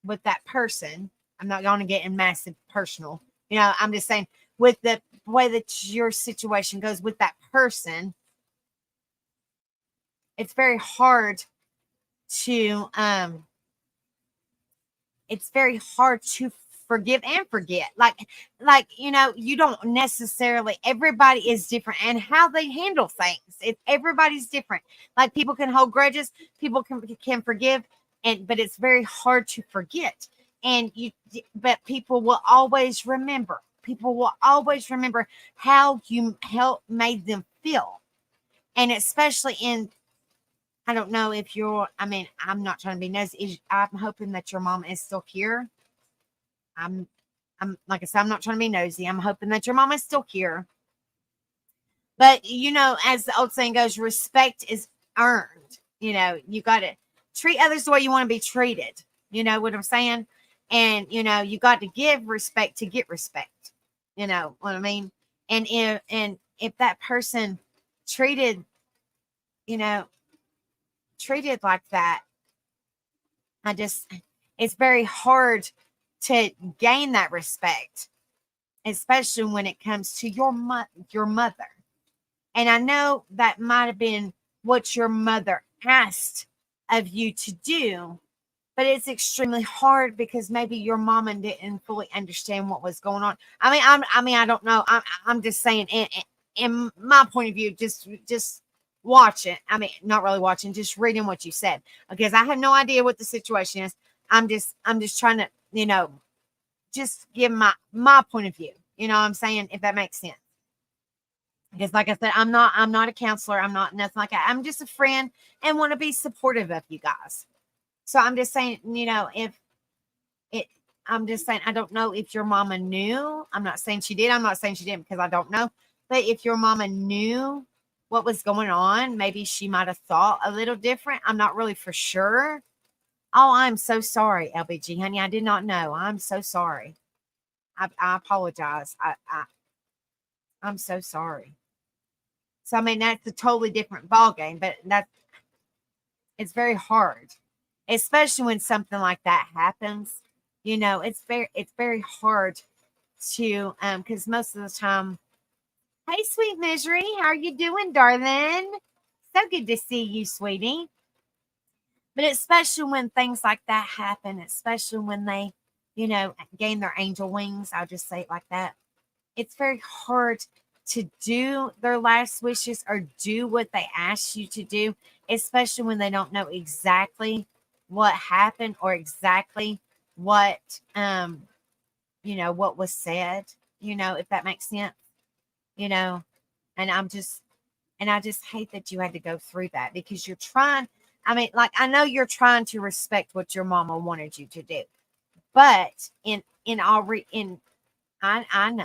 with that person, I'm not going to get in massive personal, I'm just saying, with the way that your situation goes with that person, it's very hard to forgive and forget. Like you don't necessarily, everybody is different and how they handle things. Everybody's different. Like, people can hold grudges, people can forgive, but it's very hard to forget. But people will always remember. People will always remember how you made them feel. And especially I don't know if I mean, I'm not trying to be nosy. I'm hoping that your mom is still here. I'm like I said, I'm not trying to be nosy. I'm hoping that your mom is still here. But as the old saying goes, respect is earned. You got to treat others the way you want to be treated. You know what I'm saying? And you got to give respect to get respect. You know what I mean? And if that person treated, you know, treated like that, it's very hard to gain that respect, especially when it comes to your mother. And I know that might have been what your mother asked of you to do, but it's extremely hard because maybe your mama didn't fully understand what was going on. I mean, I don't know. I'm just saying, in my point of view, just watch it. I mean, not really watching, just reading what you said, because I have no idea what the situation is. I'm just trying to, just give my point of view. You know what I'm saying? If that makes sense. Because like I said, I'm not a counselor. I'm not nothing like that. I'm just a friend and want to be supportive of you guys. So I'm just saying, if it, I'm just saying, I don't know if your mama knew. I'm not saying she did. I'm not saying she didn't, because I don't know. But if your mama knew what was going on, maybe she might have thought a little different. I'm not really for sure. Oh, I'm so sorry, LBG, honey. I did not know. I'm so sorry. I apologize. I'm so sorry. So I mean, that's a totally different ball game, but it's very hard, especially when something like that happens. It's very hard to because most of the time, hey, sweet misery, how are you doing, darling? So good to see you, sweetie. But especially when things like that happen, especially when they, gain their angel wings, I'll just say it like that. It's very hard to do their last wishes or do what they ask you to do, especially when they don't know exactly what happened or exactly what what was said, if that makes sense, you know. And I just hate that you had to go through that, because you're trying, I mean, like, I know you're trying to respect what your mama wanted you to do, but I know.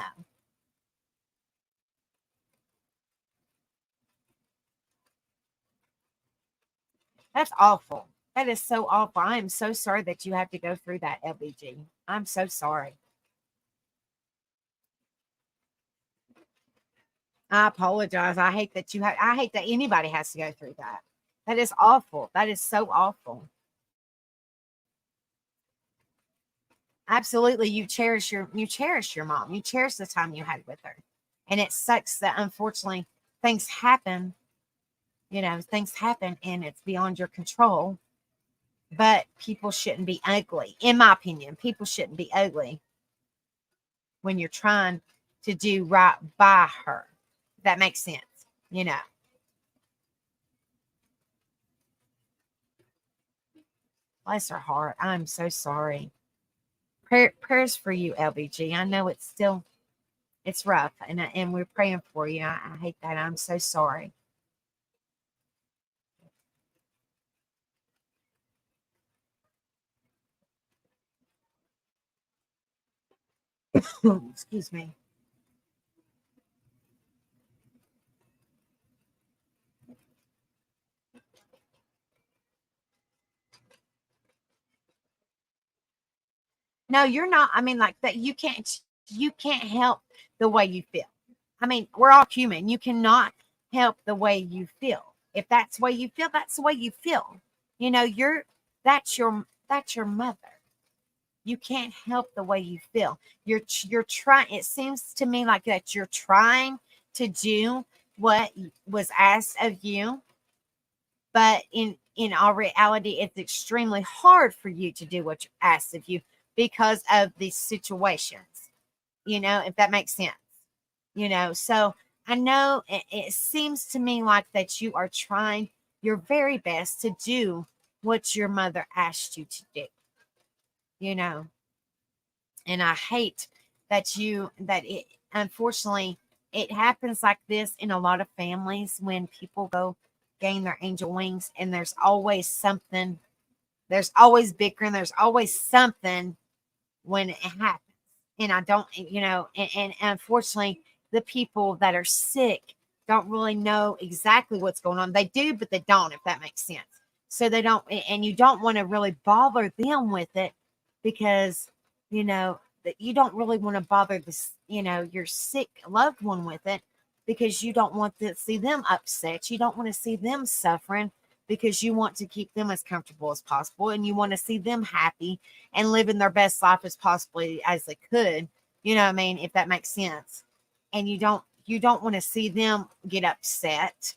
That's awful. That is so awful. I am so sorry that you have to go through that, LBG. I'm so sorry. I apologize. I hate that anybody has to go through that. That is awful. That is so awful. Absolutely. You cherish your mom. You cherish the time you had with her. And it sucks that, unfortunately, things happen, things happen and it's beyond your control. But people shouldn't be ugly. In my opinion, people shouldn't be ugly when you're trying to do right by her. If that makes sense, you know. Bless her heart. I'm so sorry. Prayers for you, LBG. I know it's still it's rough, and we're praying for you. I hate that. I'm so sorry. Excuse me. No, you're not. I mean, like that. You can't help the way you feel. I mean, we're all human. You cannot help the way you feel. If that's the way you feel, that's the way you feel. You're that's your mother. You can't help the way you feel. You're trying. It seems to me like that you're trying to do what was asked of you, but in all reality, it's extremely hard for you to do what asked of you because of these situations. If that makes sense. So I know it seems to me like that you are trying your very best to do what your mother asked you to do. You know, and I hate that it unfortunately it happens like this in a lot of families when people go gain their angel wings, and there's always something, there's always bickering, there's always something when it happens. And I don't, and unfortunately, the people that are sick don't really know exactly what's going on. They do, but they don't, if that makes sense. So they don't, and you don't want to really bother them with it because, that you don't really want to bother this, your sick loved one with it because you don't want to see them upset. You don't want to see them suffering because you want to keep them as comfortable as possible and you want to see them happy and living their best life as possibly as they could. You know what I mean? If that makes sense. And you don't want to see them get upset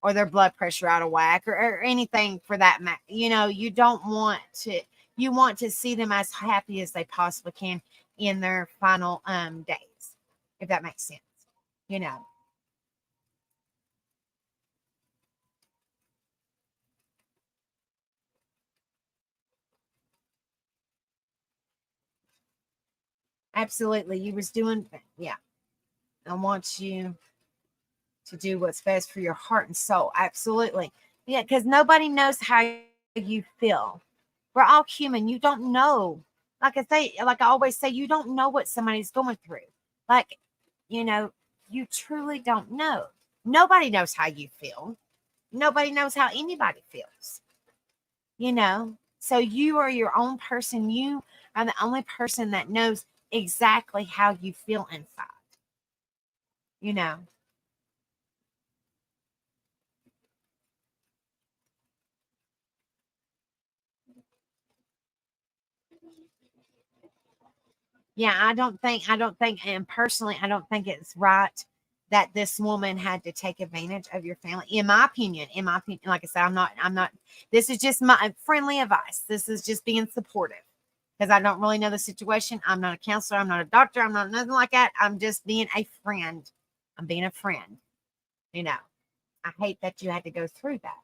or their blood pressure out of whack or anything for that matter. You don't want to you want to see them as happy as they possibly can in their final days, if that makes sense. You know. Absolutely. You was doing yeah. I want you to do what's best for your heart and soul. Absolutely. Yeah, because nobody knows how you feel. We're all human. You don't know. Like I always say, you don't know what somebody's going through. Like, you know, you truly don't know. Nobody knows how you feel. Nobody knows how anybody feels, you know? So you are your own person. You are the only person that knows exactly how you feel inside, you know? Yeah, I don't think, and personally, I don't think it's right that this woman had to take advantage of your family. In my opinion, like I said, I'm not, this is just my friendly advice. This is just being supportive because I don't really know the situation. I'm not a counselor. I'm not a doctor. I'm not nothing like that. I'm just being a friend. I'm being a friend. You know, I hate that you had to go through that.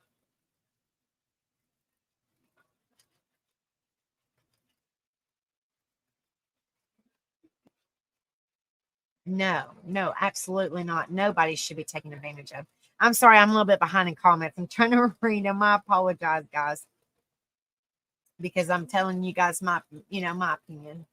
No, no, absolutely not. Nobody should be taken advantage of. I'm sorry, I'm a little bit behind in comments. I'm trying to read them. I apologize, guys, because I'm telling you guys my opinion.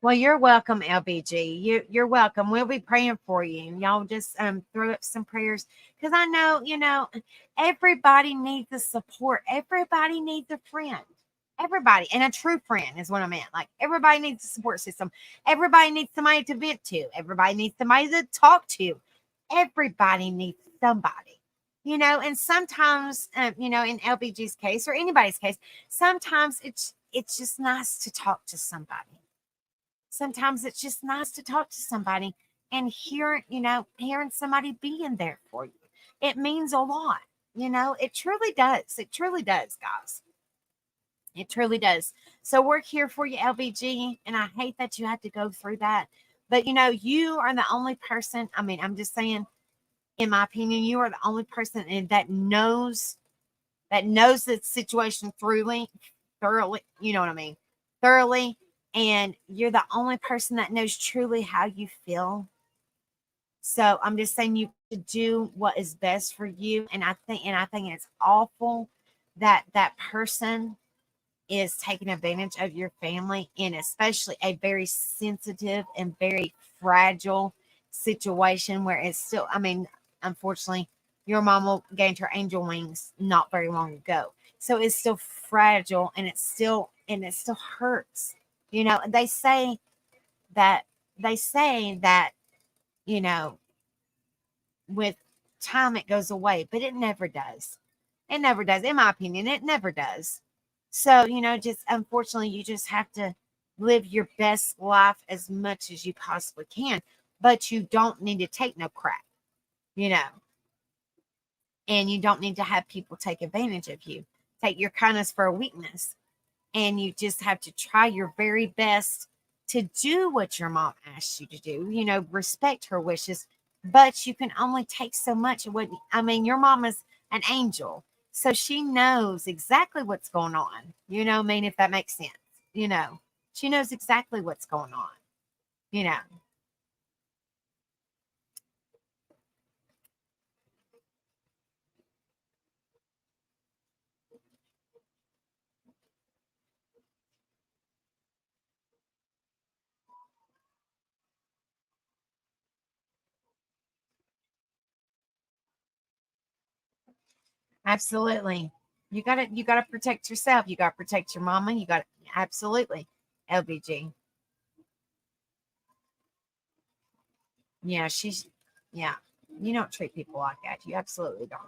Well, you're welcome, LBG. You're welcome. We'll be praying for you. Y'all just throw up some prayers because I know everybody needs the support. Everybody needs a friend. Everybody, and a true friend is what I meant. Like everybody needs a support system. Everybody needs somebody to vent to. Everybody needs somebody to talk to. Everybody needs somebody. And sometimes, in LBG's case or anybody's case, sometimes it's just nice to talk to somebody. sometimes it's just nice to talk to somebody and hearing somebody being there for you. It means a lot. It truly does. It truly does, guys. It truly does. So we're here for you, LBG, and I hate that you had to go through that. But you are the only person. I mean, I'm just saying, in my opinion, you are the only person that knows the situation thoroughly. You know what I mean? Thoroughly. And you're the only person that knows truly how you feel. So I'm just saying you should do what is best for you. And I think it's awful that that person is taking advantage of your family, and especially a very sensitive and very fragile situation where it's still, I mean, unfortunately, your mama gained her angel wings not very long ago. So it's still fragile, and it still hurts. They that say that, you know, with time it goes away, but it never does. It never does. In my opinion, it never does. So, just unfortunately, you just have to live your best life as much as you possibly can, but you don't need to take no crap, you know, and you don't need to have people take advantage of you. Take your kindness for a weakness, and you just have to try your very best to do what your mom asks you to do. Respect her wishes, but you can only take so much of what, I mean, your mom is an angel, so she knows exactly what's going on. I mean, if that makes sense. you know she knows exactly what's going on. you know Absolutely. You gotta protect yourself. You gotta protect your mama. You got absolutely. LBG. Yeah, yeah. You don't treat people like that. You absolutely don't.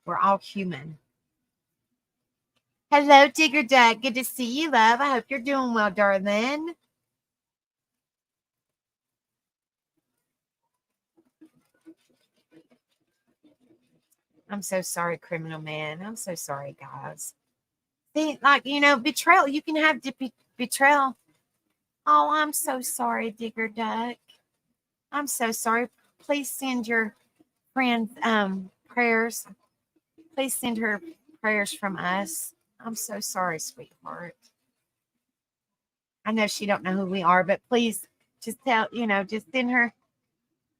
We're all human. Hello, Digger Duck. Good to see you, love. I hope you're doing well, darling. I'm so sorry, criminal man. I'm so sorry, guys. See, like, betrayal. You can have betrayal. Oh, I'm so sorry, Digger Duck. I'm so sorry. Please send your friend prayers. Please send her prayers from us. I'm so sorry, sweetheart. I know she don't know who we are, but please just send her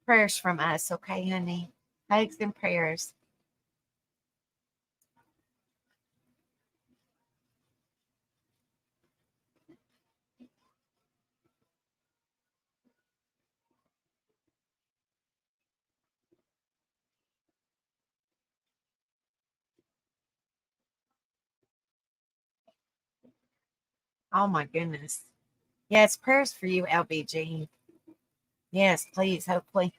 prayers from us, okay, honey? Hugs and prayers. Oh my goodness. Yes, prayers for you, LBG. Yes, please. Hopefully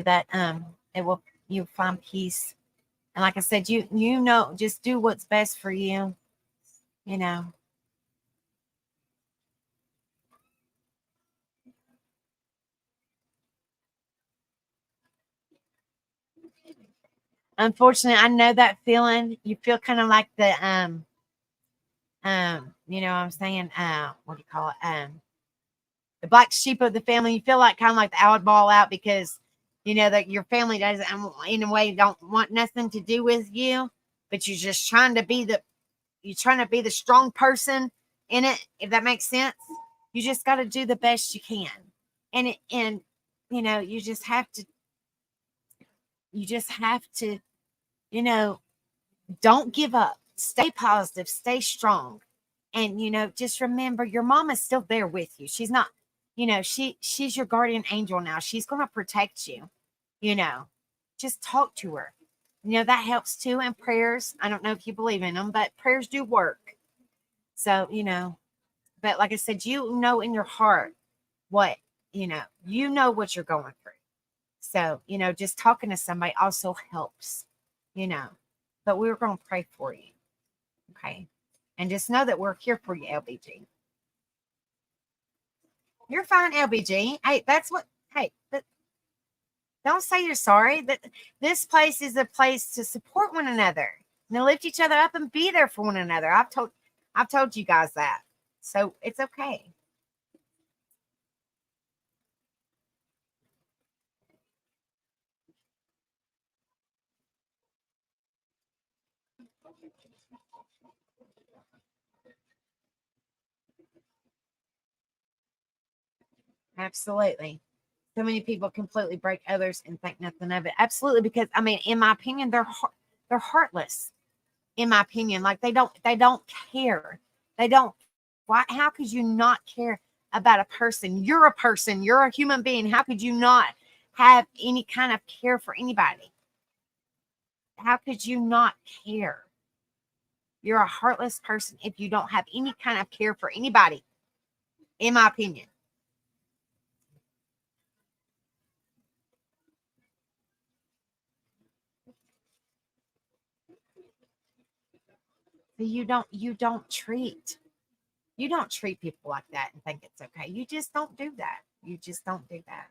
that it will you find peace. And like I said, just do what's best for you. You know. Unfortunately, I know that feeling. You feel kind of like what I'm saying, what do you call it? The black sheep of the family. You feel like kind of like the oddball out because that your family doesn't, in a way, don't want nothing to do with you, but you're trying to be the strong person in it, if that makes sense. You just got to do the best you can, and you just have to you know don't give up. Stay positive, stay strong. And just remember your mom is still there with you. She's not, she's your guardian angel now. She's going to protect you. you know just talk to her. That helps too. And prayers, I don't know if you believe in them, but prayers do work. So but like I said, in your heart what what you're going through. So just talking to somebody also helps. you know but we were going to pray for you. Okay. And just know that we're here for you, LBG. You're fine, LBG. Hey, that's what, hey, don't say you're sorry. That this place is a place to support one another and to lift each other up and be there for one another. I've told you guys that. So it's okay. Absolutely. So many people completely break others and think nothing of it. Absolutely, because I mean, in my opinion, they're heartless. In my opinion, like they don't care. They don't. Why? How could you not care about a person? You're a person. You're a human being. How could you not have any kind of care for anybody? How could you not care? You're a heartless person if you don't have any kind of care for anybody. In my opinion. You don't treat people like that and think it's okay. You just don't do that. You just don't do that.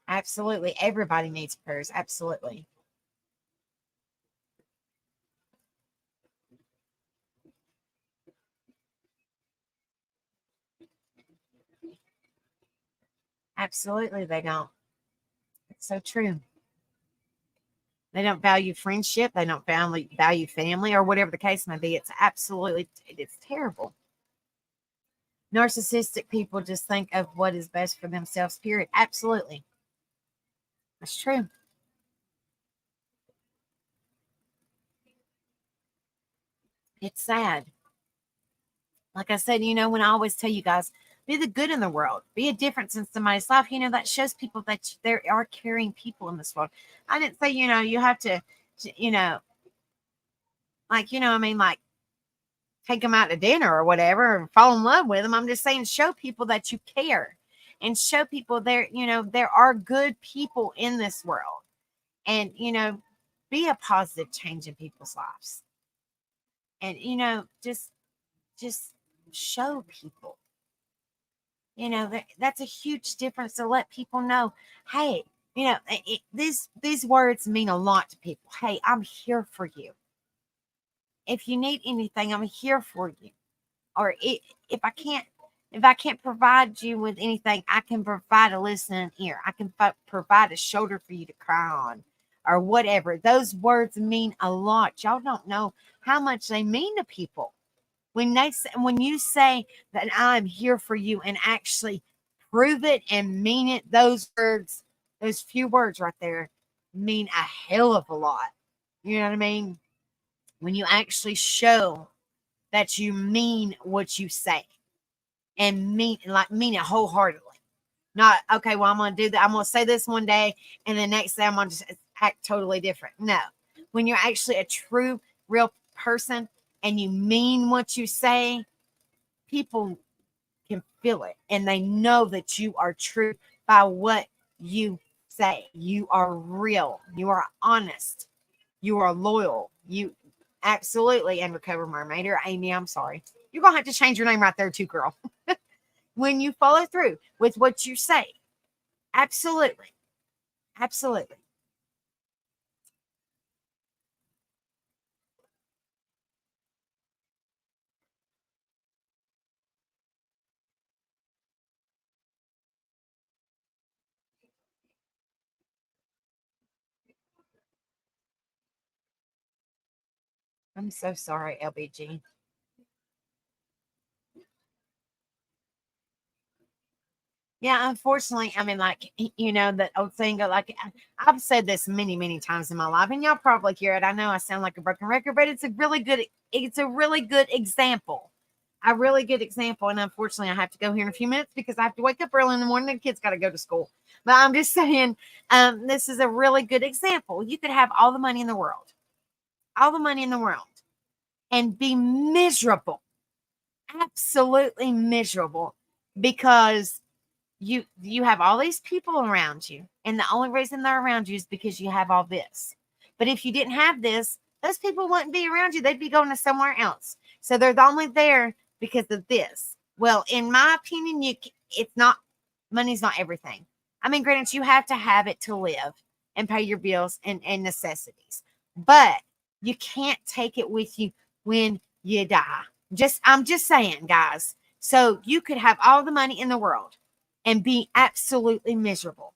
Absolutely. Everybody needs prayers. Absolutely. Absolutely. They don't. It's so true. They don't value friendship. They don't value family or whatever the case may be. It's terrible. Narcissistic people just think of what is best for themselves, period. Absolutely. That's true. It's sad. Like I said, when I always tell you guys, be the good in the world, be a difference in somebody's life. That shows people that there are caring people in this world. I didn't say, you have to, you know, I mean, like take them out to dinner or whatever and fall in love with them. I'm just saying, show people that you care and show people there are good people in this world and, be a positive change in people's lives. And, just show people. That's a huge difference to let people know, hey, these words mean a lot to people. Hey, I'm here for you. If you need anything, I'm here for you. Or if I can't provide you with anything, I can provide a listening ear. I can provide a shoulder for you to cry on, or whatever. Those words mean a lot. Y'all don't know how much they mean to people. When you say that I'm here for you and actually prove it and mean it, those words, those few words right there mean a hell of a lot. You know what I mean? When you actually show that you mean what you say and mean it wholeheartedly. Not okay, well, I'm gonna do that. I'm gonna say this one day and the next day I'm gonna just act totally different. No. When you're actually a true, real person and you mean what you say, people can feel it and they know that you are true by what you say. You are real, you are honest, you are loyal. You absolutely undercover mermaid, or Amy, I'm sorry. You're gonna have to change your name right there too, girl. When you follow through with what you say. Absolutely. Absolutely. I'm so sorry, LBG. Yeah, unfortunately, I mean, like, that old saying, like, I've said this many, many times in my life, and y'all probably hear it. I know I sound like a broken record, but it's a really good example. A really good example. And unfortunately, I have to go here in a few minutes because I have to wake up early in the morning and the kids got to go to school. But I'm just saying, this is a really good example. You could have all the money in the world, and be miserable, absolutely miserable, because you have all these people around you, and the only reason they're around you is because you have all this. But if you didn't have this, those people wouldn't be around you. They'd be going to somewhere else. So they're only there because of this. Well, in my opinion, it's not, money's not everything. I mean, granted, you have to have it to live and pay your bills and necessities, but you can't take it with you when you die. I'm just saying, guys. So you could have all the money in the world and be absolutely miserable.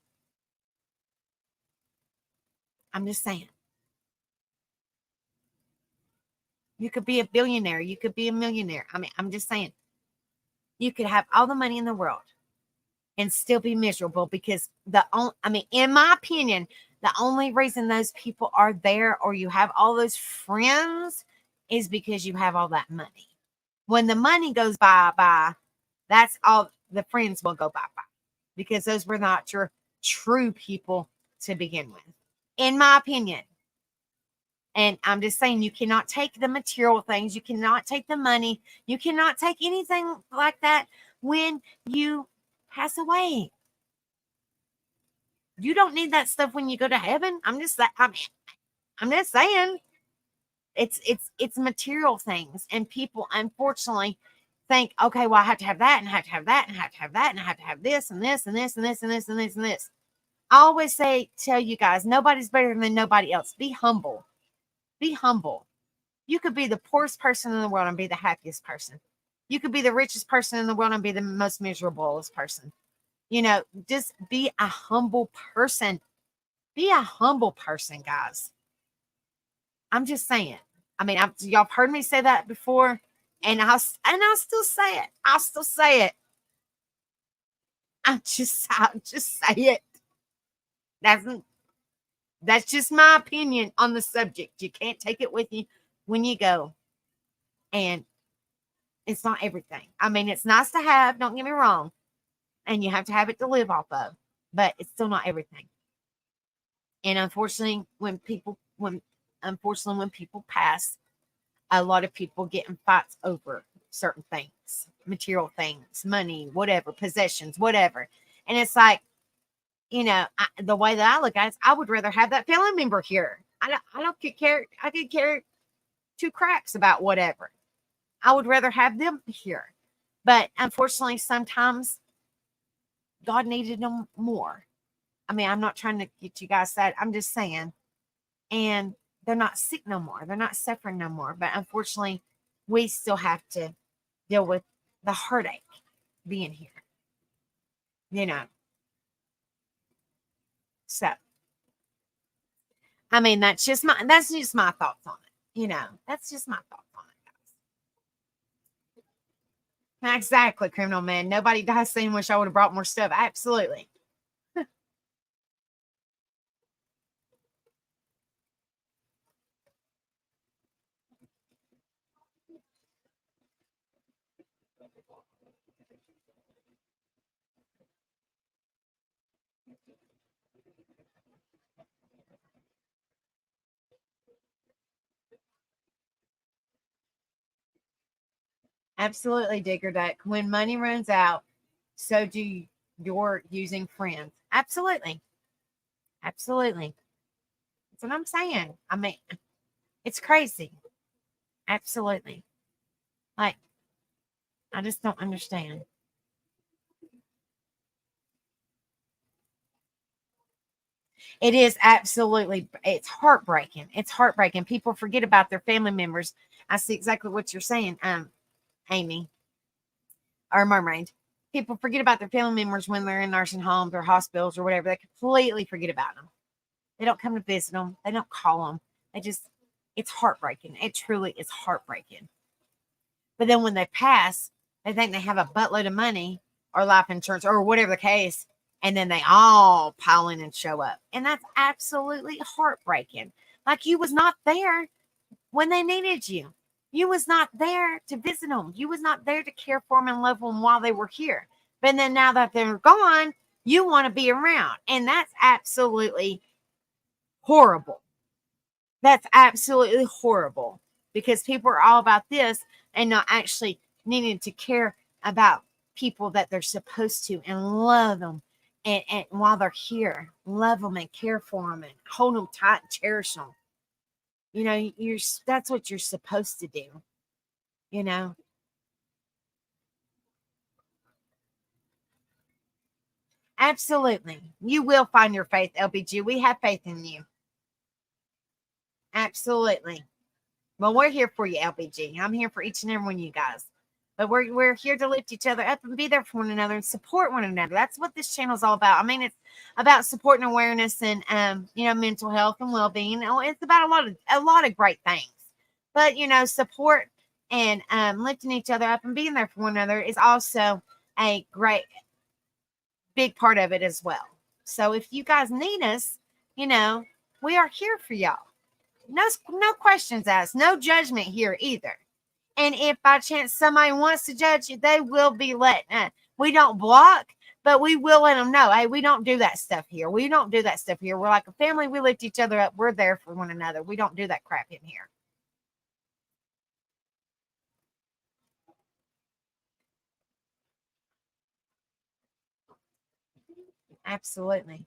I'm just saying. You could be a billionaire. You could be a millionaire. I mean, I'm just saying. You could have all the money in the world and still be miserable because in my opinion, the only reason those people are there or you have all those friends is because you have all that money. When the money goes bye, that's all the friends will go bye because those were not your true people to begin with, in my opinion. And I'm just saying, you cannot take the material things. You cannot take the money. You cannot take anything like that when you pass away. You don't need that stuff when you go to heaven. I'm just saying, it's material things, and people unfortunately think, okay, well, I have to have that, and I have to have that, and I have to have that, and I have to have this, and this, and this, and this, and this, and this, and this. I always tell you guys, nobody's better than nobody else. Be humble. Be humble. You could be the poorest person in the world and be the happiest person. You could be the richest person in the world and be the most miserablest person. Just be a humble person. Be a humble person, guys. I'm just saying. I mean, y'all have heard me say that before, and I'll still say it. I'll still say it. I'll just say it. That's just my opinion on the subject. You can't take it with you when you go, and it's not everything. I mean, it's nice to have. Don't get me wrong, and you have to have it to live off of, but it's still not everything. And unfortunately, when people pass, a lot of people get in fights over certain things, material things, money, whatever, possessions, whatever. And it's like, the way that I look at it, I would rather have that family member here. I don't care. I could care two cracks about whatever. I would rather have them here. But unfortunately, sometimes God needed them more. I mean, I'm not trying to get you guys sad. I'm just saying. And they're not sick no more. They're not suffering no more. But unfortunately, we still have to deal with the heartache being here. So, I mean, that's just my thoughts on it. That's just my thoughts on it, guys. Exactly, criminal man. Nobody dies saying, wish I would have brought more stuff. Absolutely. Absolutely, Digger Duck. When money runs out, so do your using friends. Absolutely. Absolutely. That's what I'm saying. I mean, it's crazy. Absolutely. Like, I just don't understand. It is absolutely, it's heartbreaking. It's heartbreaking. People forget about their family members. I see exactly what you're saying, Amy or Mermaid. People forget about their family members when they're in nursing homes or hospitals or whatever. They completely forget about them. They don't come to visit them. They don't call them. It's heartbreaking. It truly is heartbreaking. But then when they pass, they think they have a buttload of money or life insurance or whatever the case. And then they all pile in and show up. And that's absolutely heartbreaking. Like you was not there when they needed you. You was not there to visit them. You was not there to care for them and love them while they were here. But then now that they're gone, you want to be around. And that's absolutely horrible. That's absolutely horrible because people are all about this and not actually needing to care about people that they're supposed to and love them. And while they're here, love them and care for them and hold them tight and cherish them. You know, that's what you're supposed to do. You know, absolutely. You will find your faith, LBG. We have faith in you. Absolutely. Well, we're here for you, LBG. I'm here for each and every one of you guys. But we're here to lift each other up and be there for one another and support one another. That's what this channel is all about. I mean, it's about support and awareness and mental health and well being. It's about a lot of great things. But support and lifting each other up and being there for one another is also a great big part of it as well. So if you guys need us, we are here for y'all. No questions asked, no judgment here either. And if by chance somebody wants to judge you, they will be let. We don't block, but we will let them know. Hey, we don't do that stuff here. We don't do that stuff here. We're like a family. We lift each other up. We're there for one another. We don't do that crap in here. Absolutely.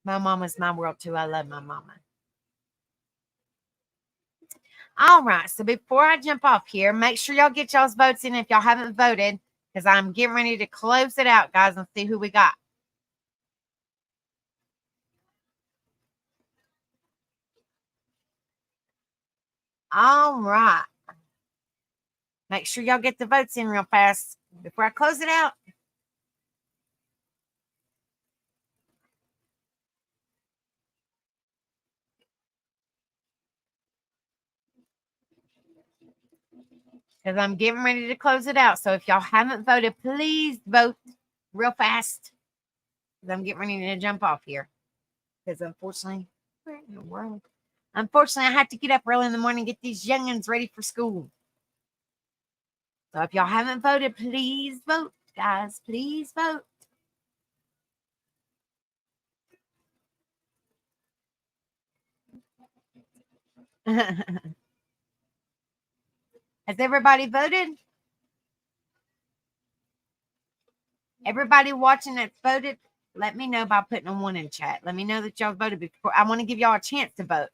My mama's my world too. I love my mama. All right. So before I jump off here, make sure y'all get y'all's votes in if y'all haven't voted, because I'm getting ready to close it out, guys, and see who we got. All right. Make sure y'all get the votes in real fast before I close it out. Because I'm getting ready to close it out. So if y'all haven't voted, please vote real fast. Because I'm getting ready to jump off here. Because unfortunately, where in the world? Unfortunately, I have to get up early in the morning and get these youngins ready for school. So if y'all haven't voted, please vote, guys. Please vote. Has everybody voted? Everybody watching that's voted, let me know by putting a 1 in chat. Let me know that y'all voted before. I want to give y'all a chance to vote.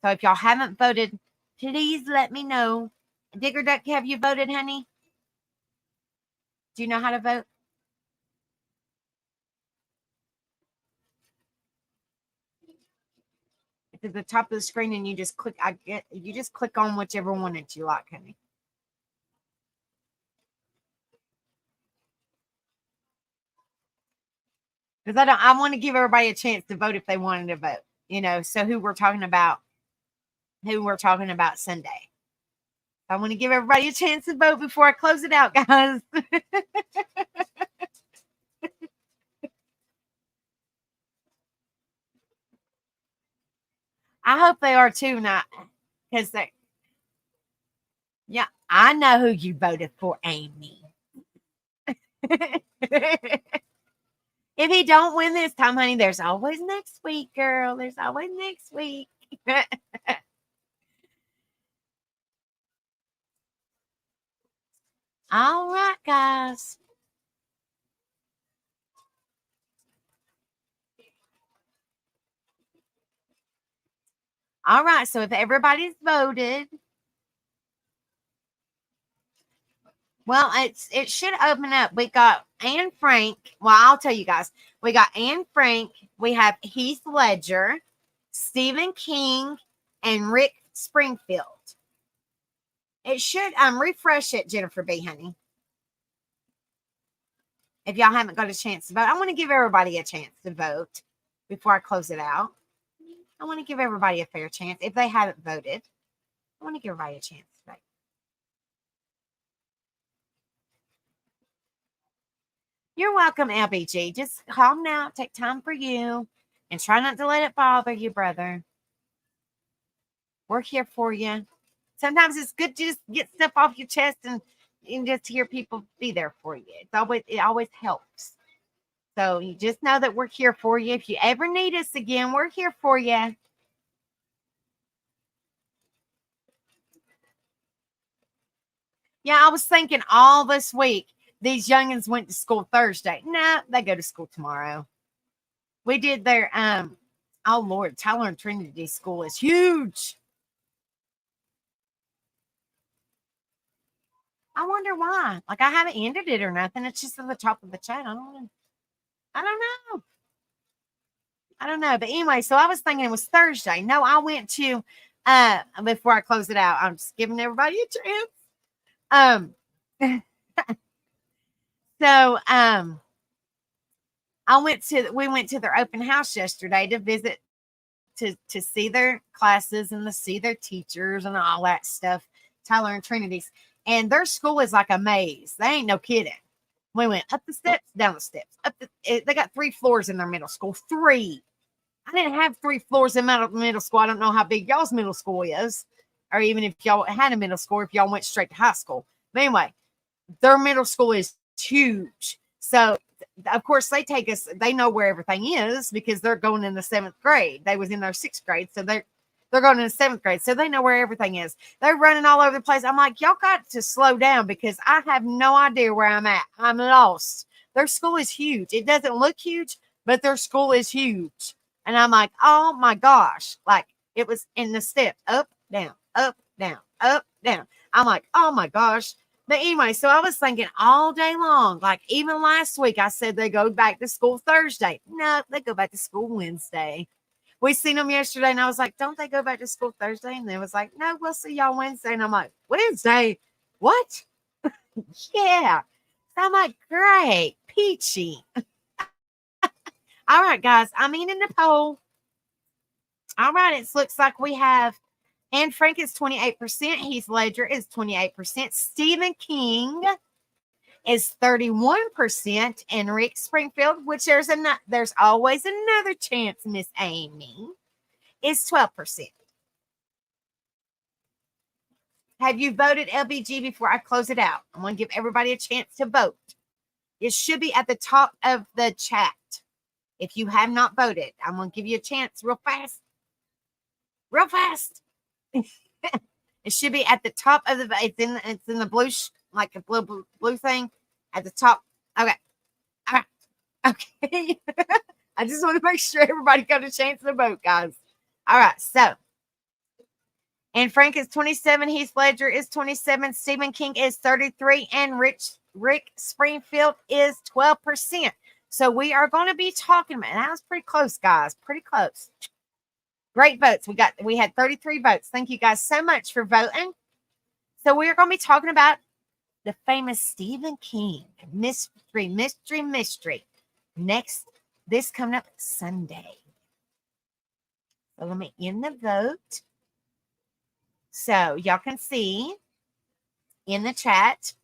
So if y'all haven't voted, please let me know. Digger Duck, have you voted, honey? Do you know how to vote? It's at the top of the screen, and you just click. You just click on whichever one that you like, honey. Because I want to give everybody a chance to vote if they wanted to vote. So who we're talking about Sunday. I want to give everybody a chance to vote before I close it out, guys. I hope they are too, not because they. Yeah, I know who you voted for, Amy. If he don't win this time, honey, there's always next week, girl. There's always next week. All right, guys. All right, so if everybody's voted, well, it should open up. We got Anne Frank. Well, I'll tell you guys. We got Anne Frank. We have Heath Ledger, Stephen King, and Rick Springfield. It should refresh it, Jennifer B. Honey. If y'all haven't got a chance to vote, I want to give everybody a chance to vote before I close it out. I want to give everybody a fair chance. If they haven't voted, I want to give everybody a chance to vote. You're welcome, LBG. Just calm down, take time for you, and try not to let it bother you, brother. We're here for you. Sometimes it's good to just get stuff off your chest and just hear people be there for you. It always helps. So you just know that we're here for you. If you ever need us again, we're here for you. Yeah, I was thinking all this week, these youngins went to school Thursday. No, they go to school tomorrow. We did their oh Lord, Tyler and Trinity School is huge. I wonder why. Like, I haven't ended it or nothing. It's just at the top of the chat. I don't know. I don't know. I don't know. But anyway, so I was thinking it was Thursday. No, I went to before I close it out, I'm just giving everybody a chance. So we went to their open house yesterday to visit to see their classes and to see their teachers and all that stuff, Tyler and Trinity's. And their school is like a maze. They ain't no kidding. We went up the steps, down the steps, they got 3 floors in their middle school. 3. I didn't have 3 floors in middle school. I don't know how big y'all's middle school is, or even if y'all had a middle school, if y'all went straight to high school. But anyway, their middle school is huge. So of course they know where everything is because they're going in the 7th grade. They was in their 6th grade. So they're going in the 7th grade. So they know where everything is. They're running all over the place. I'm like, y'all got to slow down because I have no idea where I'm at. I'm lost. Their school is huge. It doesn't look huge, but their school is huge. And I'm like, oh my gosh. Like, it was in the steps, up, down, up, down, up, down. I'm like, oh my gosh. But anyway, so I was thinking all day long, like even last week, I said they go back to school Thursday. No, they go back to school Wednesday. We seen them yesterday, and I was like, don't they go back to school Thursday? And they was like, no, we'll see y'all Wednesday. And I'm like, Wednesday? What? Yeah. So I'm like, great, peachy. All right, guys, I'm in the poll. All right, it looks like we have Anne Frank is 28%. Heath Ledger is 28%. Stephen King is 31%. And Rick Springfield, which there's always another chance, Miss Amy, is 12%. Have you voted, LBG, before I close it out? I'm going to give everybody a chance to vote. It should be at the top of the chat. If you have not voted, I'm going to give you a chance real fast. Real fast. It should be at the top of the. It's in the blue, like a blue thing at the top. Okay, all right, okay. I just want to make sure everybody got a chance to vote, guys. All right, so and Frank is 27. Heath Ledger is 27. Stephen King is 33, and Rick Springfield is 12%. So we are going to be talking about. That was pretty close, guys. Pretty close. Great votes. We had 33 votes. Thank you guys so much for voting. So we are going to be talking about the famous Stephen King mystery. This coming up Sunday. So let me end the vote. So y'all can see in the chat,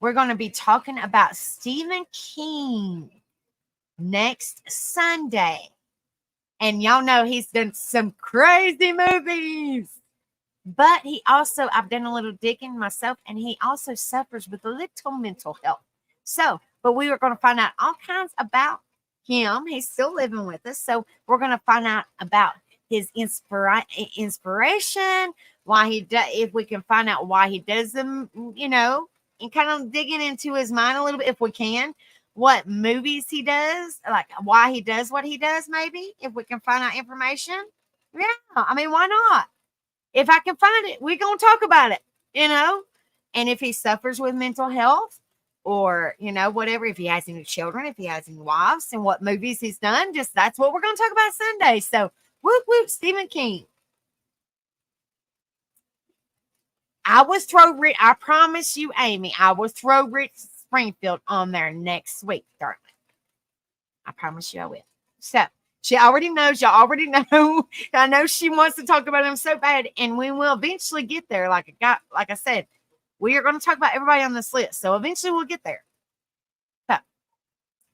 we're going to be talking about Stephen King next Sunday. And y'all know he's done some crazy movies. But I've done a little digging myself, and he also suffers with a little mental health. So, but we are going to find out all kinds about him. He's still living with us. So we're going to find out about his inspiration, why he does, if we can find out why he does them, and kind of digging into his mind a little bit if we can. What movies he does, like why he does what he does, maybe, if we can find out information. Yeah, I mean, why not? If I can find it, we're going to talk about it, And if he suffers with mental health or, whatever, if he has any children, if he has any wives and what movies he's done, that's what we're going to talk about Sunday. So, whoop, whoop, Stephen King. I promise you, Amy, I will throw Rick Springfield on there next week, darling. I promise you I will. So she already knows. Y'all already know. I know she wants to talk about him so bad, and we will eventually get there. Like I said, we are going to talk about everybody on this list. So eventually we'll get there. So,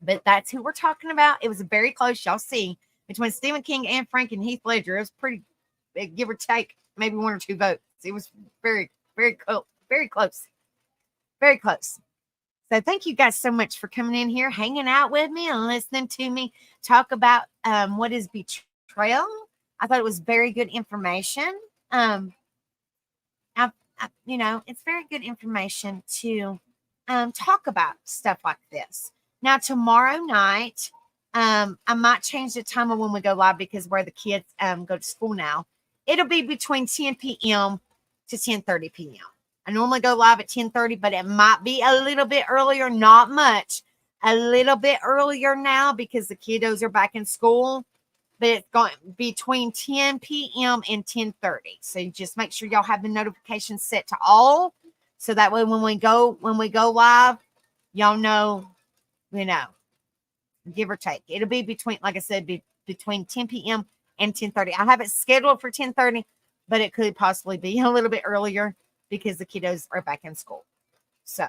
but that's who we're talking about. It was very close. Y'all see between Stephen King and Frank and Heath Ledger. It was pretty, give or take, maybe 1 or 2 votes. It was very, very close. Very close. Very close. So thank you guys so much for coming in here, hanging out with me and listening to me talk about what is betrayal. I thought it was very good information. It's very good information to talk about stuff like this. Now, tomorrow night, I might change the time of when we go live because where the kids go to school now. It'll be between 10 p.m. to 10:30 p.m. I normally go live at 10:30, but it might be a little bit earlier, not much. A little bit earlier now because the kiddos are back in school. But it's going between 10 p.m. and 10:30. So you just make sure y'all have the notifications set to all. So that way when we go live, y'all know, give or take. It'll be between, like I said, between 10 p.m. and 10:30. I have it scheduled for 10:30, but it could possibly be a little bit earlier because the kiddos are back in school. So,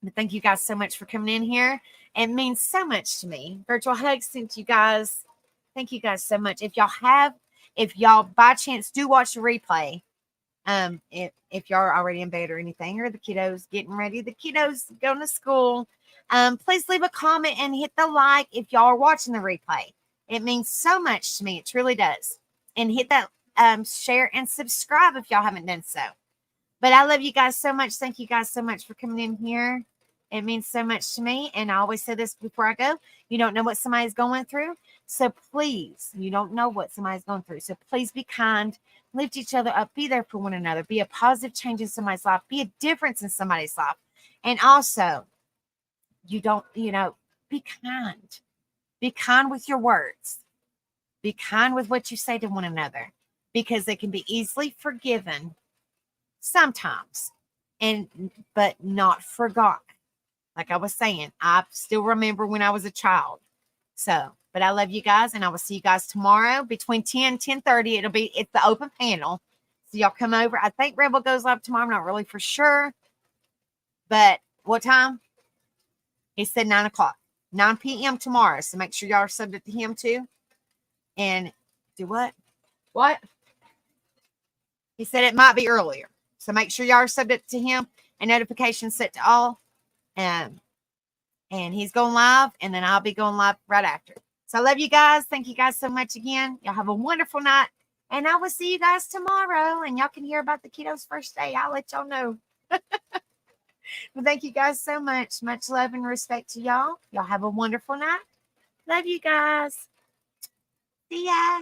but thank you guys so much for coming in here. It means so much to me. Virtual hugs sent to you guys. Thank you guys so much. If y'all by chance do watch the replay, if y'all are already in bed or anything, or the kiddos getting ready, the kiddos going to school, please leave a comment and hit the like if y'all are watching the replay. It means so much to me. It truly does. And hit that share and subscribe if y'all haven't done so. But I love you guys so much. Thank you guys so much for coming in here. It means so much to me. And I always say this before I go. You don't know what somebody's going through. So please, you don't know what somebody's going through. So please be kind. Lift each other up. Be there for one another. Be a positive change in somebody's life. Be a difference in somebody's life. And also, be kind. Be kind with your words. Be kind with what you say to one another. Because they can be easily forgiven sometimes. But not forgotten. Like I was saying, I still remember when I was a child. So, but I love you guys, and I will see you guys tomorrow between 10 and 10:30. It's the open panel. So y'all come over. I think Rebel goes live tomorrow. I'm not really for sure. But what time? He said 9 o'clock. 9 p.m. tomorrow. So make sure y'all are subject to him too. And do what? What? He said it might be earlier. So make sure y'all are subject to him and notifications set to all. And he's going live, and then I'll be going live right after. So I love you guys. Thank you guys so much again. Y'all have a wonderful night, and I will see you guys tomorrow, and y'all can hear about the kiddos' first day. I'll let y'all know. But thank you guys so much. Much love and respect to y'all. Y'all have a wonderful night. Love you guys. See ya.